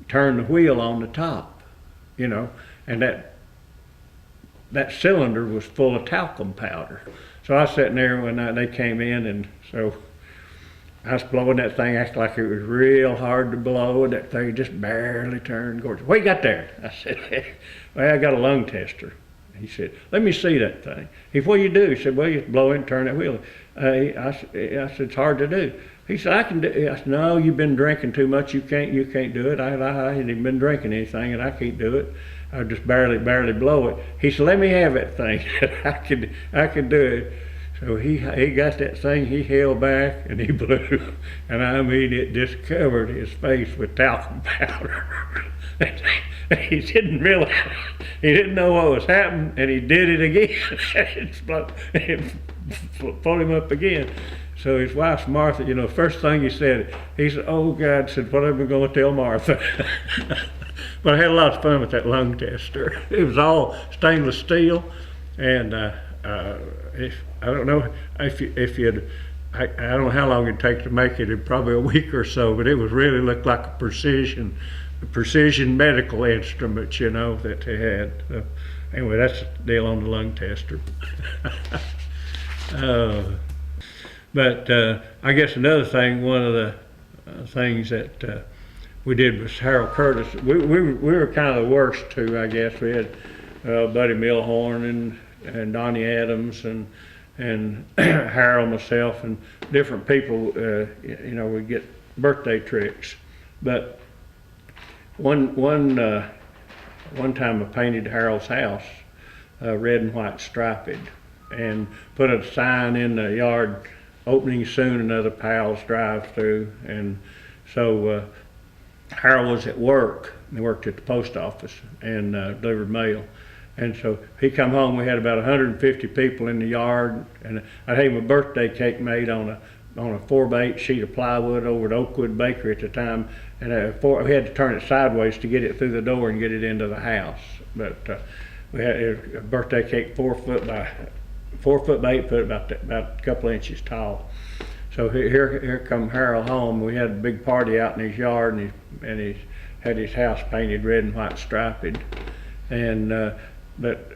the wheel on the top, and that cylinder was full of talcum powder. So I was sitting there when they came in, and so I was blowing that thing, acting like it was real hard to blow, and that thing just barely turned. Gordon, what you got there? I said, well, I got a lung tester. He said, let me see that thing. He said, what do you do? He said, well, you blow it and turn that wheel. I said, it's hard to do. He said, I can do it. I said, no, you've been drinking too much. You can't do it. I hadn't even been drinking anything, and I can't do it. I just barely blow it. He said, let me have that thing. I can do it. So he got that thing, he held back, and he blew. And I mean, it just covered his face with talcum powder. He didn't realize, he didn't know what was happening, and he did it again. It pulled him up again. So his wife's Martha, first thing he said, oh God, said, what am I going to tell Martha? But I had a lot of fun with that lung tester. It was all stainless steel, and I don't know if you'd, I don't know how long it'd take to make it, probably a week or so, but it was really looked like a precision medical instrument, that they had. So anyway, that's the deal on the lung tester. But I guess another thing, one of the things that we did was Harold Curtis. We were kind of the worst two, I guess. We had Buddy Milhorn and Donnie Adams and Harold, myself, and different people. We'd get birthday tricks. But one time I painted Harold's house red and white striped, and put a sign in the yard, opening soon, another Powell's drive-through. And so Harold was at work. He worked at the post office and delivered mail. And so he come home, we had about 150 people in the yard, and I had him a birthday cake made on a 4x8 sheet of plywood over at Oakwood Bakery at the time, and we had to turn it sideways to get it through the door and get it into the house. But we had a birthday cake 4 foot by 8 foot, about a couple inches tall. So here come Harold home. We had a big party out in his yard, and he had his house painted red and white striped. And but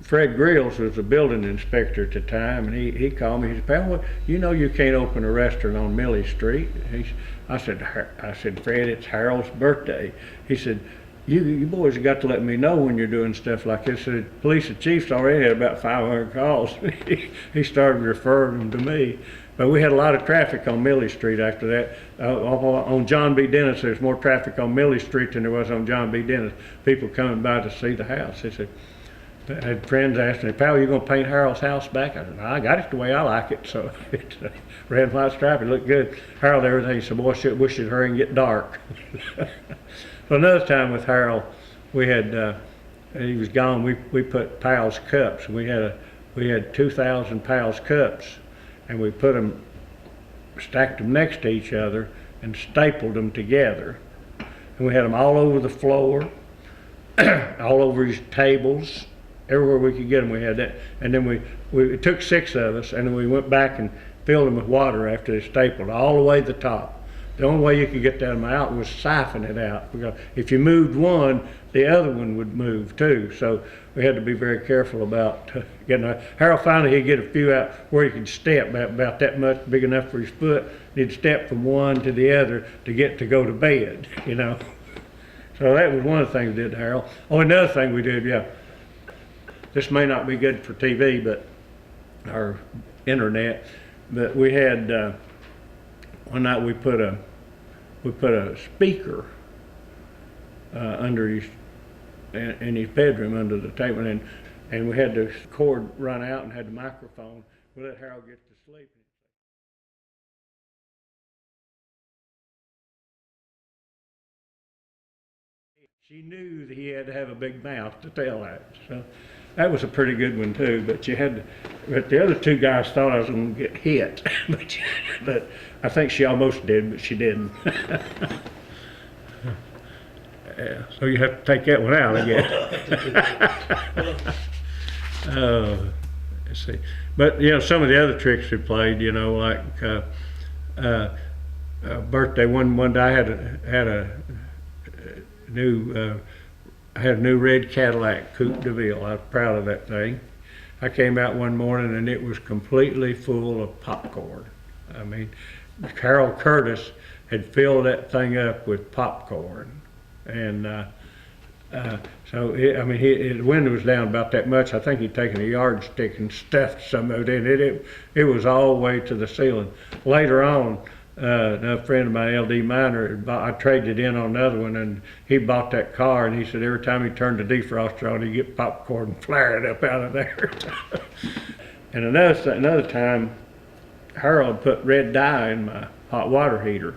Fred Grills was a building inspector at the time, and he called me. He said, "Pal, you can't open a restaurant on Millie Street." I said, "Fred, it's Harold's birthday." He said, You boys have got to let me know when you're doing stuff like this. The police chief's already had about 500 calls. He started referring them to me. But we had a lot of traffic on Millie Street after that. On John B. Dennis, there's more traffic on Millie Street than there was on John B. Dennis. People coming by to see the house. They said, I had friends ask me, "Pal, you going to paint Harold's house back?" I said, "I got it the way I like it." So it's red and white stripe. It looked good. Harold, everything. He said, "Boy, wish it'd hurry and get dark." So another time with Harold, we had he was gone, we put Powell's cups. We had 2,000 Powell's cups, and we put them, stacked them next to each other, and stapled them together. And we had them all over the floor, all over his tables, everywhere we could get them. We had that, and then it took 6 of us, and then we went back and filled them with water after they stapled all the way to the top. The only way you could get them out was siphon it out, because if you moved one, the other one would move too. So we had to be very careful about getting out. Harold finally he'd get a few out where he could step about that much, big enough for his foot. He'd step from one to the other to go to bed, you know. So that was one of the things we did to Harold. Oh, another thing we did, yeah. This may not be good for TV, but or internet, but we had one night we put a speaker under in his bedroom under the table, and we had the cord run out and had the microphone. We let Harold get to sleep. She knew that he had to have a big mouth to tell that, so that was a pretty good one too. But but the other 2 guys thought I was going to get hit, but I think she almost did, but she didn't. Yeah, so you have to take that one out, I guess. Let's see. But you know, some of the other tricks we played, you know, like birthday one day I had a new red Cadillac Coupe de Ville. I was proud of that thing. I came out one morning and it was completely full of popcorn. I mean, Harold Curtis had filled that thing up with popcorn, and so the window was down about that much. I think he'd taken a yardstick and stuffed some of it in it. It was all the way to the ceiling. Later on, a friend of mine, LD Miner, I traded in on another one, and he bought that car, and he said every time he turned the defroster on, he'd get popcorn flaring up out of there. And another time, Harold put red dye in my hot water heater,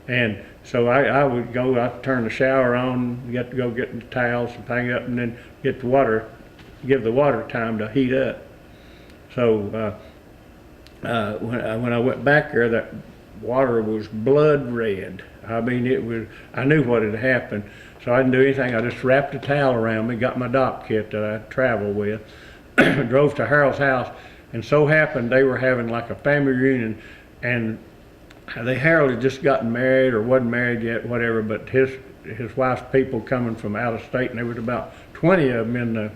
and so I would go, I'd turn the shower on, you got to go get the towels and hang it up, and then get the water, give the water time to heat up. So when I went back there, that water was blood red. I mean, I knew what had happened, so I didn't do anything. I just wrapped a towel around me, got my dock kit that I traveled with, drove to Harold's house, and so happened they were having like a family reunion, and Harold had just gotten married or wasn't married yet, whatever, but his wife's people coming from out of state, and there was about 20 of them in the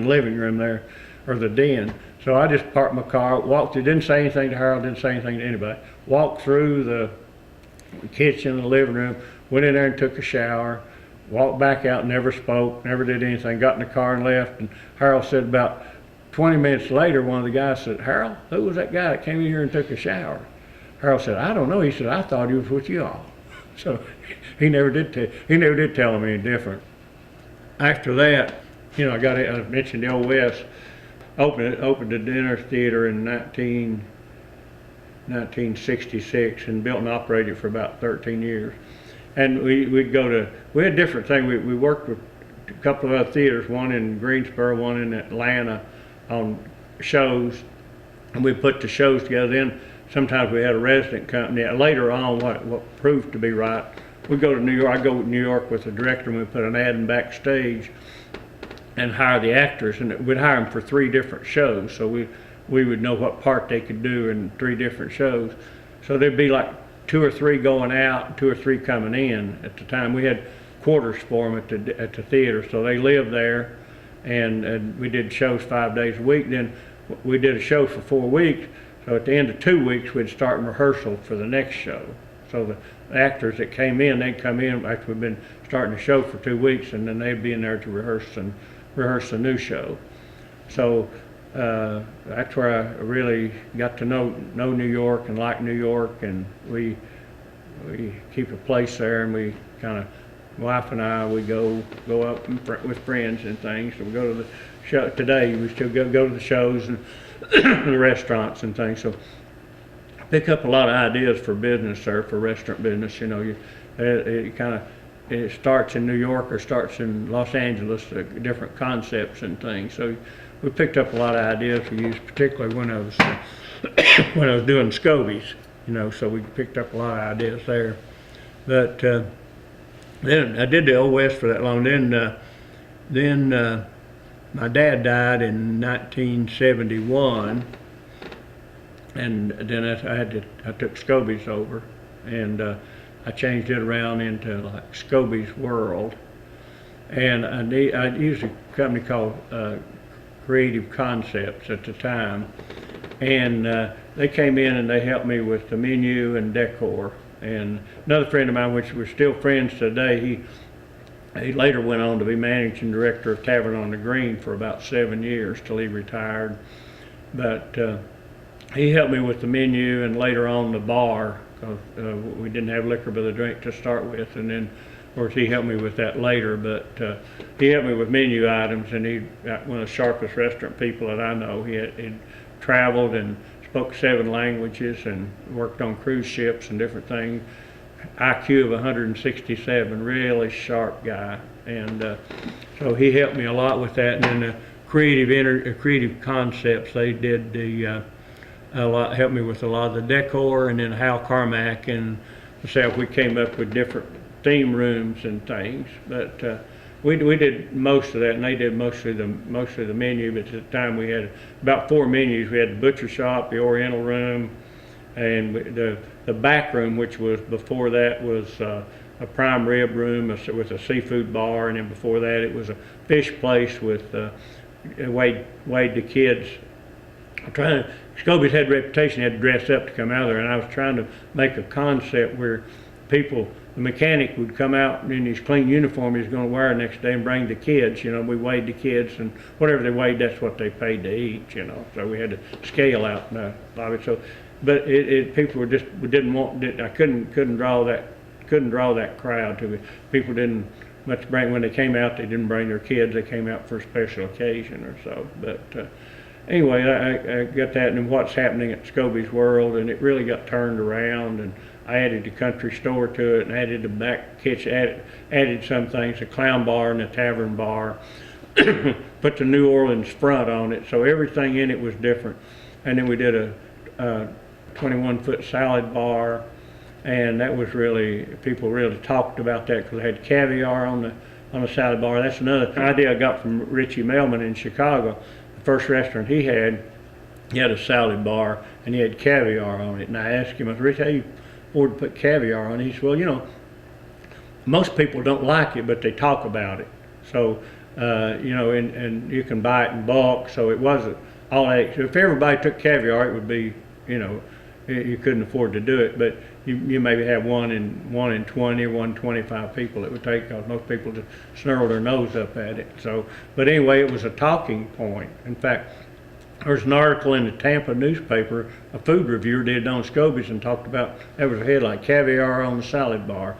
living room there, or the den. So I just parked my car, walked through, didn't say anything to Harold, didn't say anything to anybody. Walked through the kitchen, the living room, went in there and took a shower, walked back out, never spoke, never did anything, got in the car and left. And Harold said about 20 minutes later, one of the guys said, "Harold, who was that guy that came in here and took a shower?" Harold said, "I don't know." He said, "I thought he was with you all." So he never did tell him any different. After that, you know, I mentioned the Old West. Opened a dinner theater in 1966 and built and operated for about 13 years. And we had different things. We worked with a couple of other theaters, one in Greensboro, one in Atlanta, on shows, and we put the shows together. Then sometimes we had a resident company. Later on, what proved to be right, we go to New York. I go to New York with the director, and we put an ad in backstage and hire the actors, and we'd hire them for 3 different shows, so we would know what part they could do in 3 different shows. So there'd be like 2 or 3 going out, 2 or 3 coming in. At the time, we had quarters for them at the theater, so they lived there, and we did shows 5 days a week. Then we did a show for 4 weeks, so at the end of 2 weeks, we'd start rehearsal for the next show. So the actors that came in, they'd come in after we'd been starting the show for 2 weeks, and then they'd be in there to rehearse the new show. So that's where I really got to know New York and like New York, and we keep a place there, and we kind of, wife and I, we go up with friends and things. So we go to the show today. We still go to the shows and the restaurants and things. So pick up a lot of ideas for business there, for restaurant business. You know, it kind of it starts in New York or starts in Los Angeles, different concepts and things. So we picked up a lot of ideas we used, particularly when I was when I was doing scobies, you know. So we picked up a lot of ideas there. But then I did the Old West for that long. Then my dad died in 1971, and then I took scobies over, and I changed it around into like Scobies World, and I used a company called Creative Concepts at the time, and they came in and they helped me with the menu and decor. And another friend of mine, which we're still friends today, he later went on to be managing director of Tavern on the Green for about 7 years till he retired. But he helped me with the menu and later on the bar, because we didn't have liquor but a drink to start with. And then, of course, he helped me with that later. But he helped me with menu items, and he's one of the sharpest restaurant people that I know. He'd traveled and spoke 7 languages and worked on cruise ships and different things. IQ of 167, really sharp guy, and so he helped me a lot with that. And then creative concepts, they did helped me with a lot of the decor. And then Hal Carmack and myself, we came up with different theme rooms and things. But we did most of that, and they did mostly the menu. But at the time we had about 4 menus. We had the butcher shop, the Oriental room, and the back room, which was before that was a prime rib room with a seafood bar, and then before that it was a fish place with Wade the kids. Scobies had a reputation, had to dress up to come out there, and I was trying to make a concept where the mechanic would come out in his clean uniform he's going to wear the next day and bring the kids. You know, we weighed the kids, and whatever they weighed, that's what they paid to eat. You know, so we had to scale out a lot of it. So, but people were just didn't want. I couldn't draw that crowd to me. People didn't much bring when they came out. They didn't bring their kids. They came out for a special occasion or so. But anyway, I got that, and what's happening at Scobies World, and it really got turned around. And I added the country store to it, and added the back kitchen, added some things, the clown bar and the tavern bar, put the New Orleans front on it, so everything in it was different. And then we did a 21-foot salad bar, and that was really, people really talked about that because they had caviar on the salad bar. That's another idea I got from Richie Melman in Chicago. The first restaurant he had a salad bar, and he had caviar on it. And I asked him, I said, Rich, how you afford to put caviar on it? He said, well, you know, most people don't like it, but they talk about it. So, you know, and you can buy it in bulk, so it wasn't all that. So if everybody took caviar, it would be, you know, you couldn't afford to do it. But you maybe have one in 20 or 125 people it would take, because most people just snarl their nose up at it. So, but anyway, it was a talking point. In fact, there's an article in the Tampa newspaper, a food reviewer did on Scobies and talked about, that was a headline, caviar on the salad bar.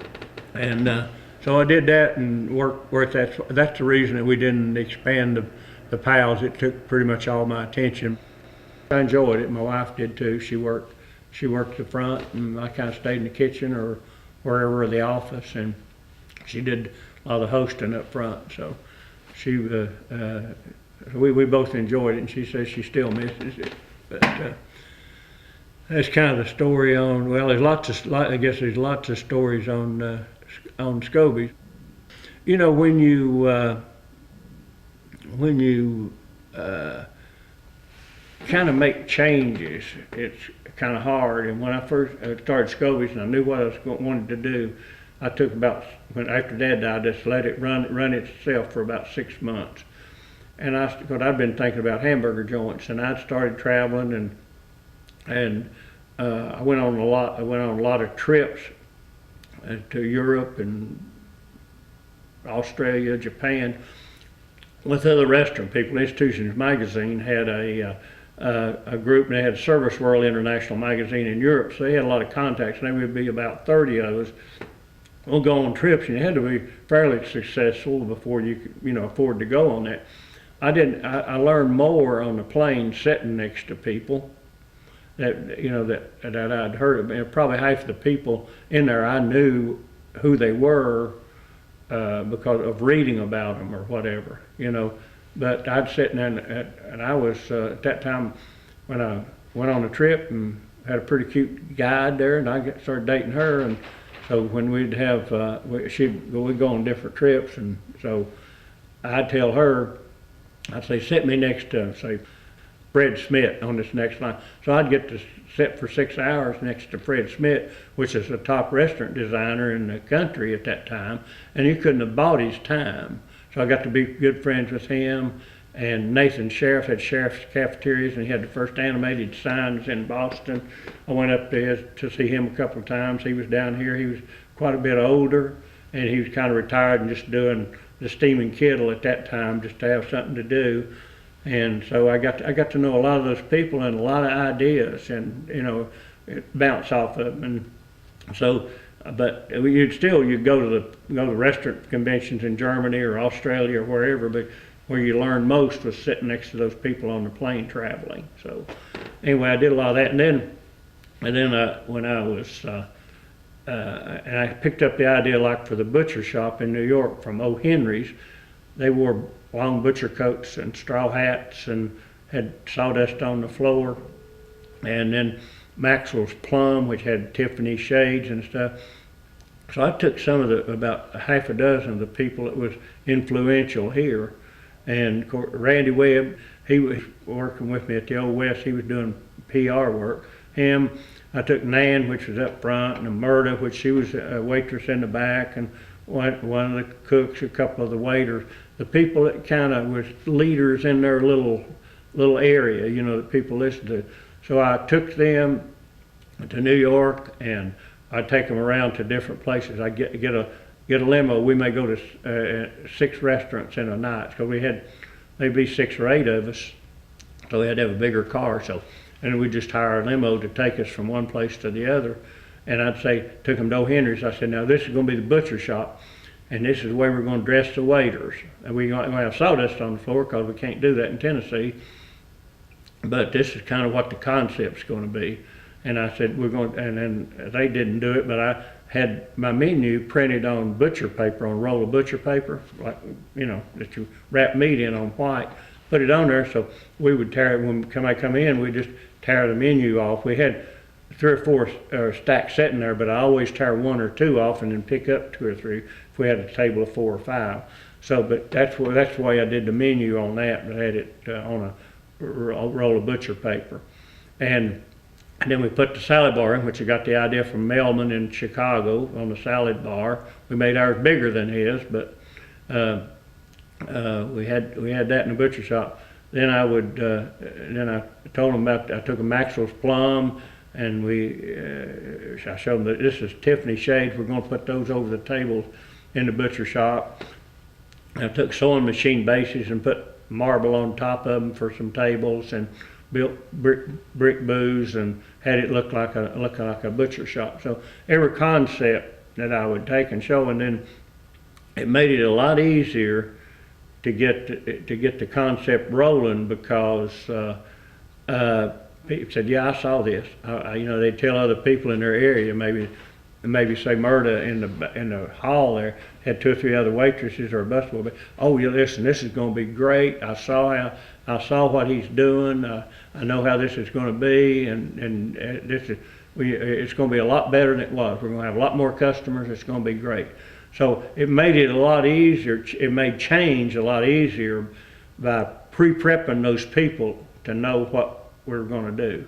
And so I did that and worked that's the reason that we didn't expand the pals. It took pretty much all my attention. I enjoyed it. My wife did too. She worked the front, and I kind of stayed in the kitchen or wherever, the office, and she did a lot of the hosting up front. So we both enjoyed it, and she says she still misses it. But that's kind of the story on. Well, I guess there's lots of stories on Scobies. You know, when you kind of make changes, it's kind of hard. And when I first started Scobies and I knew what I wanted to do, I took after Dad died, I just let it run itself for about 6 months. And because I'd been thinking about hamburger joints, and I'd started traveling, and I went on a lot of trips to Europe and Australia, Japan, with other restaurant people. Institutions Magazine had a group, and they had Service World International Magazine in Europe, so they had a lot of contacts, and there would be about 30 of us. We'll go on trips, and you had to be fairly successful before you could, afford to go on that. I learned more on the plane sitting next to people that I'd heard of. And probably half the people in there I knew who they were, because of reading about them or whatever, you know. But I'd sit in and I was, at that time, when I went on a trip and had a pretty cute guide there, and started dating her, and so when we'd have, we'd go on different trips, and so I'd tell her, I'd say, sit me next to, say, Fred Smith on this next line. So I'd get to sit for 6 hours next to Fred Smith, which is the top restaurant designer in the country at that time, and you couldn't have bought his time. So I got to be good friends with him. And Nathan Sheriff had Sheriff's Cafeterias, and he had the first animated signs in Boston. I went up there to see him a couple of times. He was down here. He was quite a bit older, and he was kind of retired and just doing the steaming kettle at that time just to have something to do. And so I got to know a lot of those people and a lot of ideas, and you know, bounce off of them. And so, but you'd go to the restaurant conventions in Germany or Australia or wherever, but where you learned most was sitting next to those people on the plane traveling. So anyway, I did a lot of that, and then when I was and I picked up the idea, like for the butcher shop in New York from O. Henry's. They wore long butcher coats and straw hats and had sawdust on the floor. And then Maxwell's Plum, which had Tiffany shades and stuff. So I took about half a dozen of the people that was influential here. And of course, Randy Webb, he was working with me at the Old West. He was doing PR work. Him, I took Nan, which was up front, and Murda, which she was a waitress in the back, and one of the cooks, a couple of the waiters, the people that kind of was leaders in their little area, you know, that people listened to. So I took them to New York, and I'd take them around to different places. I'd get a limo. We may go to 6 restaurants in a night, because we had maybe 6 or 8 of us, so we had to have a bigger car. So, and we'd just hire a limo to take us from one place to the other. And I'd say, took them to O. Henry's. I said, now this is going to be the butcher shop, and this is the way we're going to dress the waiters. And we're going to have sawdust on the floor because we can't do that in Tennessee. But this is kind of what the concept's going to be. And I said, we're going, and then they didn't do it, but I had my menu printed on butcher paper, on a roll of butcher paper, like, you know, that you wrap meat in on white, put it on there. So we would tear it, when I come in, we just tear the menu off. We had 3 or 4 stacks sitting there, but I always tear 1 or 2 off and then pick up 2 or 3 if we had a table of 4 or 5. So, but that's the way I did the menu on that. I had it on a roll of butcher paper. And then we put the salad bar in, which I got the idea from Melman in Chicago on the salad bar. We made ours bigger than his, but we had that in the butcher shop. Then I told them about, I took a Maxwell's Plum, and I showed them that this is Tiffany shades. We're going to put those over the tables in the butcher shop. I took sewing machine bases and put marble on top of them for some tables, and built brick booths and had it look like a butcher shop. So every concept that I would take and show, and then it made it a lot easier to get the concept rolling, because people said, yeah, I saw this. You know, they'd tell other people in their area, maybe say Murda in the hall there had 2 or 3 other waitresses or a busboy, but oh yeah, listen, this is going to be great. I saw what he's doing. I know how this is going to be, and it's going to be a lot better than it was. We're going to have a lot more customers. It's going to be great. So it made it a lot easier. It made change a lot easier by pre-prepping those people to know what we're going to do.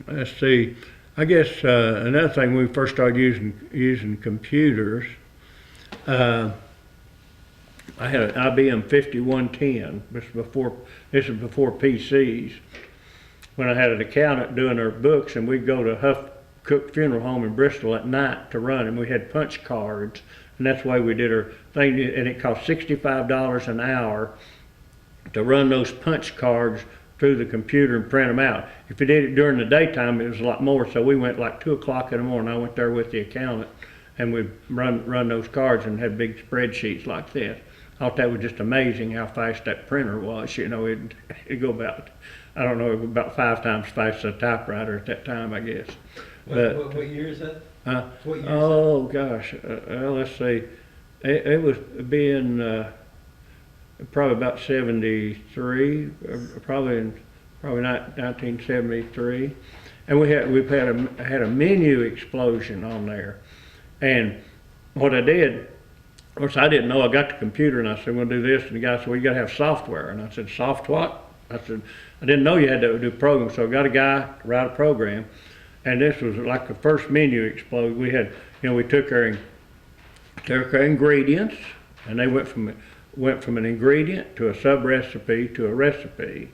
Let's see. I guess another thing, when we first started using computers, I had an IBM 5110. This is before PCs. When I had an accountant doing our books, and we'd go to Huff Cook Funeral Home in Bristol at night to run, and we had punch cards, and that's the way we did our thing. And it cost $65 an hour to run those punch cards through the computer and print them out. If you did it during the daytime, it was a lot more. So we went like 2 o'clock in the morning. I went there with the accountant, and we'd run those cards and had big spreadsheets like this. I thought that was just amazing how fast that printer was. You know, it'd go about, I don't know, about 5 times fast as a typewriter at that time, I guess. What year is that? What year? Oh gosh, well, let's see. It was being probably about 73, probably not 1973, and we've had a menu explosion on there. And what I did, of course, I didn't know. I got the computer and I said, "We'll do this," and the guy said, "Well, you got to have software." And I said, "Soft what?" I said, "I didn't know you had to do a program." So I got a guy to write a program, and this was like the first menu explode. We had, we took our ingredients, and they went from an ingredient to a sub recipe to a recipe.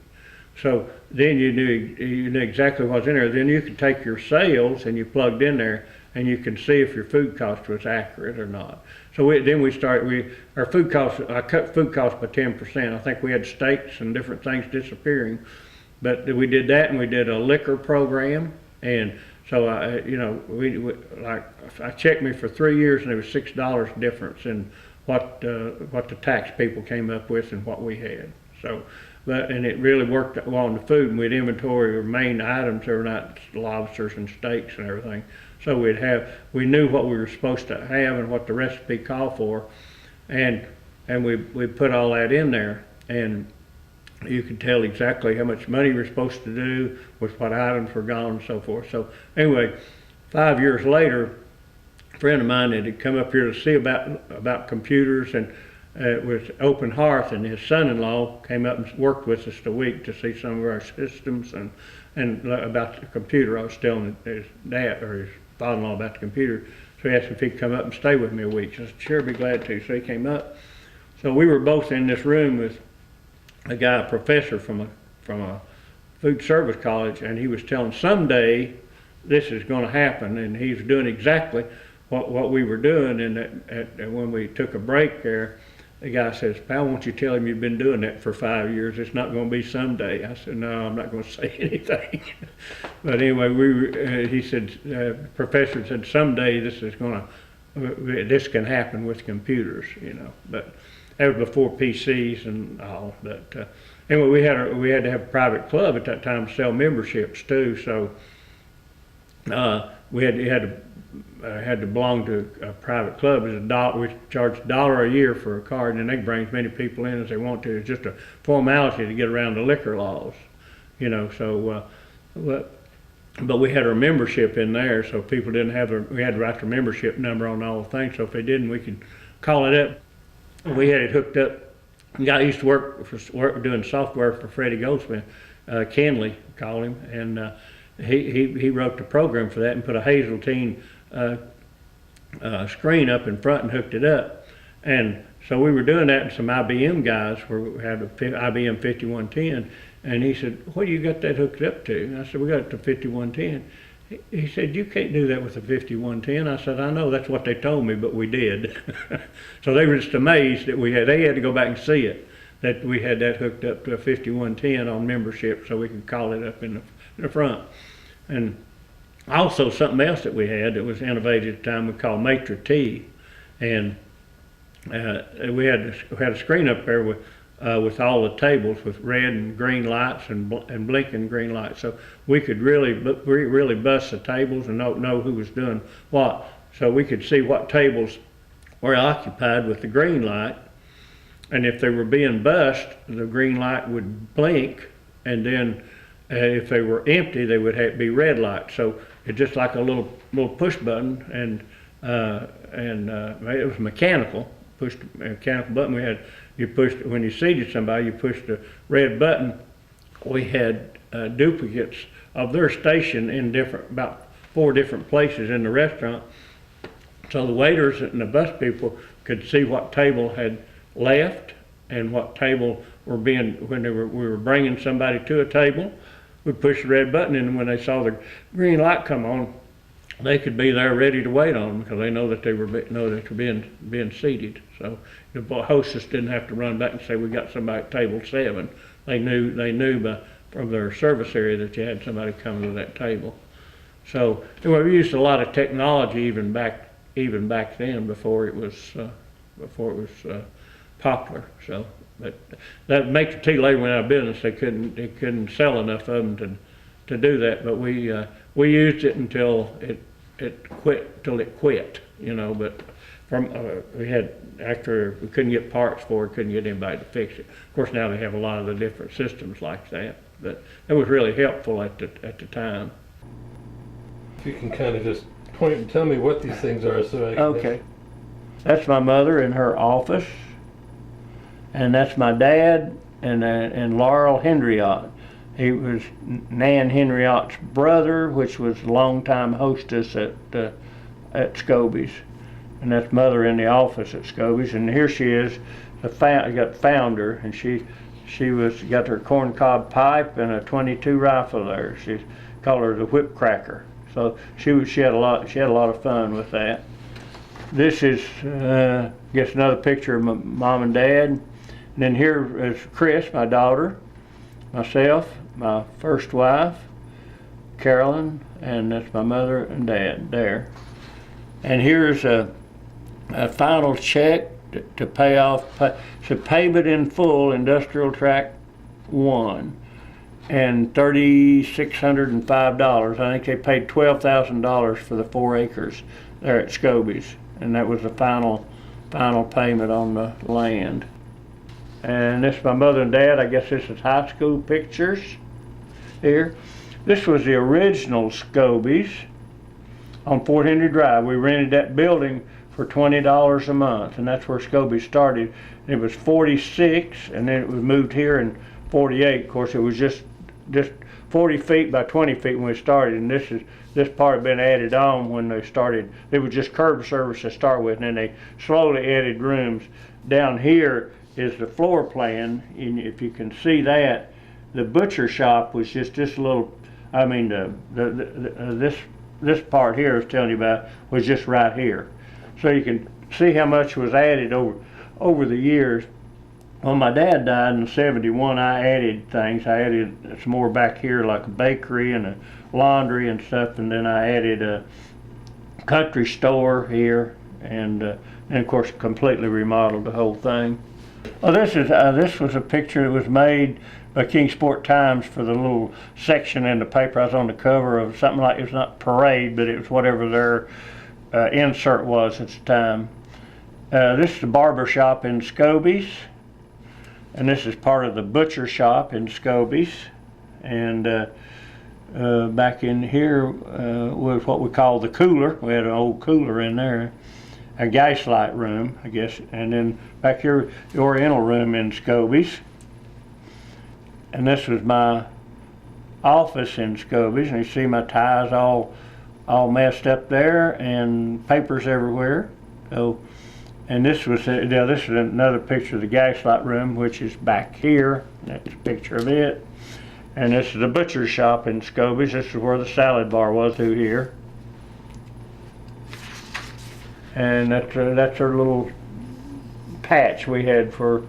So then you knew exactly what's in there. Then you could take your sales and you plugged in there, and you can see if your food cost was accurate or not. So our food costs, I cut food costs by 10%. I think we had steaks and different things disappearing, but we did that, and we did a liquor program. And so I checked me for 3 years, and there was $6 difference in what the tax people came up with and what we had. So, and it really worked well on the food, and we'd inventory our main items every night, lobsters and steaks and everything. So we knew what we were supposed to have and what the recipe called for, and we put all that in there, and you could tell exactly how much money we're supposed to do, with what items were gone and so forth. So anyway, 5 years later, a friend of mine had come up here to see about computers, and it was Open Hearth, and his son-in-law came up and worked with us a week to see some of our systems and about the computer. I was telling his dad or his father-in-law about the computer, so he asked if he'd come up and stay with me a week. So I said, "Sure, be glad to." So he came up. So we were both in this room with a guy, a professor from a food service college, and he was telling someday this is going to happen, and he was doing exactly what we were doing. And when we took a break there, the guy says, "Pal, won't you tell him you've been doing that for 5 years? It's not going to be someday." I said, "No, I'm not going to say anything." But anyway, he said, professor said, "Someday this can happen with computers, But that was before PCs and all. But anyway, we had to have a private club at that time to sell memberships too. So we had to belong to a private club. We charged $1 a year for a card, and they can bring as many people in as they want to. It's just a formality to get around the liquor laws, So, but we had our membership in there, so people didn't have we had to write their membership number on all the things. So if they didn't, we could call it up. We had it hooked up. The guy used to work doing software for Freddie Goldsmith, Kenley called him, and he wrote the program for that and put a Hazeltine screen up in front and hooked it up. And so we were doing that, and some IBM guys had an IBM 5110, and he said, "What do you got that hooked up to?" And I said, "We got it to 5110. He said, "You can't do that with a 5110. I said, "I know, that's what they told me, but we did." So they were just amazed that they had to go back and see it, that we had that hooked up to a 5110 on membership, so we could call it up in the front. And also something else that we had that was innovative at the time, we called Maitre T, and we had a screen up there with all the tables with red and green lights and blinking green lights, so we could really bust the tables and know who was doing what. So we could see what tables were occupied with the green light, and if they were being bussed, the green light would blink, and then if they were empty, they would be red light. So it's just like a little push button, and it was mechanical button. When you seated somebody, you pushed the red button. We had duplicates of their station in about 4 different places in the restaurant. So the waiters and the bus people could see what table had left and what table when we were bringing somebody to a table. We'd push the red button, and when they saw the green light come on, they could be there ready to wait on them, because they know that they were being seated. So the hostess didn't have to run back and say, "We got somebody at table 7." They knew from their service area that you had somebody coming to that table. So anyway, we used a lot of technology even back then, before it was popular. So, but that Maitre T later went out of business. They couldn't sell enough of them to do that. But we used it until it quit till it quit, you know. But from we had, after we couldn't get parts for it, couldn't get anybody to fix it. Of course, now they have a lot of the different systems like that, but it was really helpful at the time. If you can kind of just point and tell me what these things are, so I can. Okay, that's my mother in her office, and that's my dad and Laurel Henriot. He was Nan Henriot's brother, which was a longtime hostess at Scobie's. And that's mother in the office at Scobie's. And here she is, got founder, and she got her corncob pipe and a .22 rifle there. She called her the whip cracker. So she had a lot of fun with that. This is I guess another picture of my mom and dad. And then here is Chris, my daughter, myself, my first wife, Carolyn, and that's my mother and dad there. And here's a final check to pay off, to payment in full, Industrial Tract 1, and $3,605. I think they paid $12,000 for the 4 acres there at Scobie's, and that was the final payment on the land. And this is my mother and dad. I guess this is high school pictures here. This was the original Scobie's on Fort Henry Drive. We rented that building for $20 a month, and that's where Scobie's started. It was 46, and then it was moved here in 48. Of course, it was just 40 feet by 20 feet when we started, and this part had been added on when they started. It was just curb service to start with, and then they slowly added rooms. Down here is the floor plan, and if you can see that, the butcher shop was just this little, I mean, this part here I was telling you about was just right here. So you can see how much was added over the years. When my dad died in '71, I added things. I added some more back here, like a bakery and a laundry and stuff, and then I added a country store here, and of course completely remodeled the whole thing. Well, this was a picture that was made by Kingsport Times for the little section in the paper. I was on the cover of something like, it was not Parade, but it was whatever their insert was at the time. This is the barber shop in Scobie's, and this is part of the butcher shop in Scobie's. And back in here was what we call the cooler. We had an old cooler in there, a gaslight room, I guess. And then back here, the Oriental room in Scobie's. And this was my office in Scobie's, and you see my ties all messed up there, and papers everywhere. So, and this is another picture of the gaslight room, which is back here. That's a picture of it. And this is the butcher shop in Scobie's. This is where the salad bar was through here. And that's our little patch we had for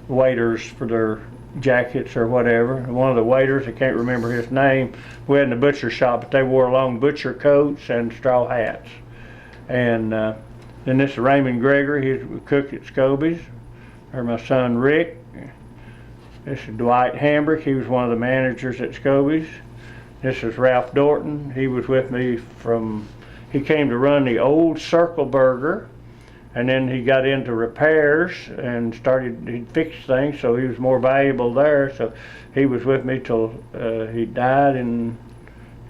waiters for their jackets or whatever. One of the waiters, I can't remember his name, we had in the butcher shop, but they wore long butcher coats and straw hats. And then this is Raymond Gregory, he's a cook at Scobie's. Or my son Rick. This is Dwight Hambrick, he was one of the managers at Scobie's. This is Ralph Dorton, he was with me he came to run the old Circle Burger, and then he got into repairs and he'd fix things, so he was more valuable there. So he was with me till he died, and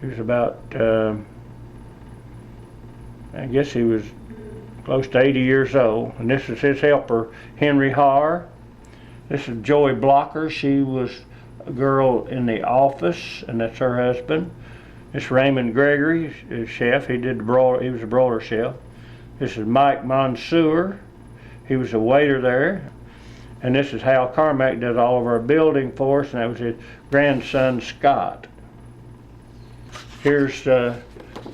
he was about, I guess he was close to 80 years old. And this is his helper, Henry Haar. This is Joey Blocker. She was a girl in the office, and that's her husband. This is Raymond Gregory, his chef. He was a broiler chef. This is Mike Monsoor. He was a waiter there. And this is Hal Carmack, does all of our building for us, and that was his grandson Scott. Here's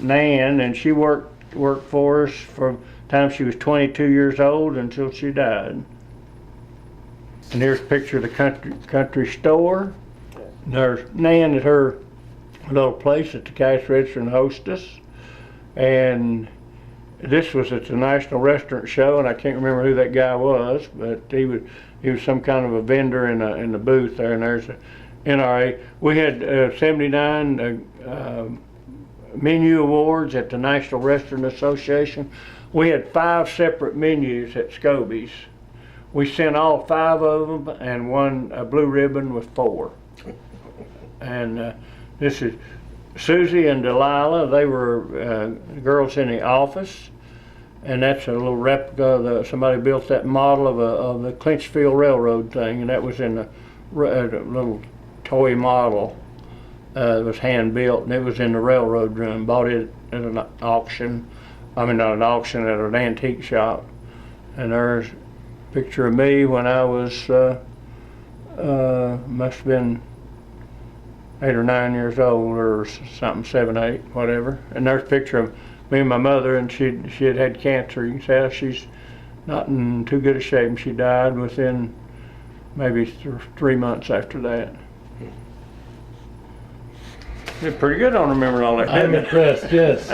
Nan, and she worked for us from the time she was 22 years old until she died. And here's a picture of the country store. There's Nan at her little place at the cash register and hostess. And this was at the National Restaurant Show, and I can't remember who that guy was, but he was some kind of a vendor in the booth there. And there's a NRA. We had 79 menu awards at the National Restaurant Association. We had 5 separate menus at Scobie's. We sent all 5 of them and won a blue ribbon with 4. And this is Susie and Delilah. They were girls in the office. And that's a little replica. Somebody built that model of the Clinchfield Railroad thing, and that was in a little toy model. It was hand built, and it was in the railroad room. Bought it at an auction. I mean, not an auction, at an antique shop. And there's a picture of me when I was must have been 8 or 9 years old, or something, 7, 8, whatever. And there's a picture of me and my mother, and she had cancer. You can say she's not in too good a shape, and she died within maybe 3 months after that. Did pretty good on remembering all that. I'm impressed, yes.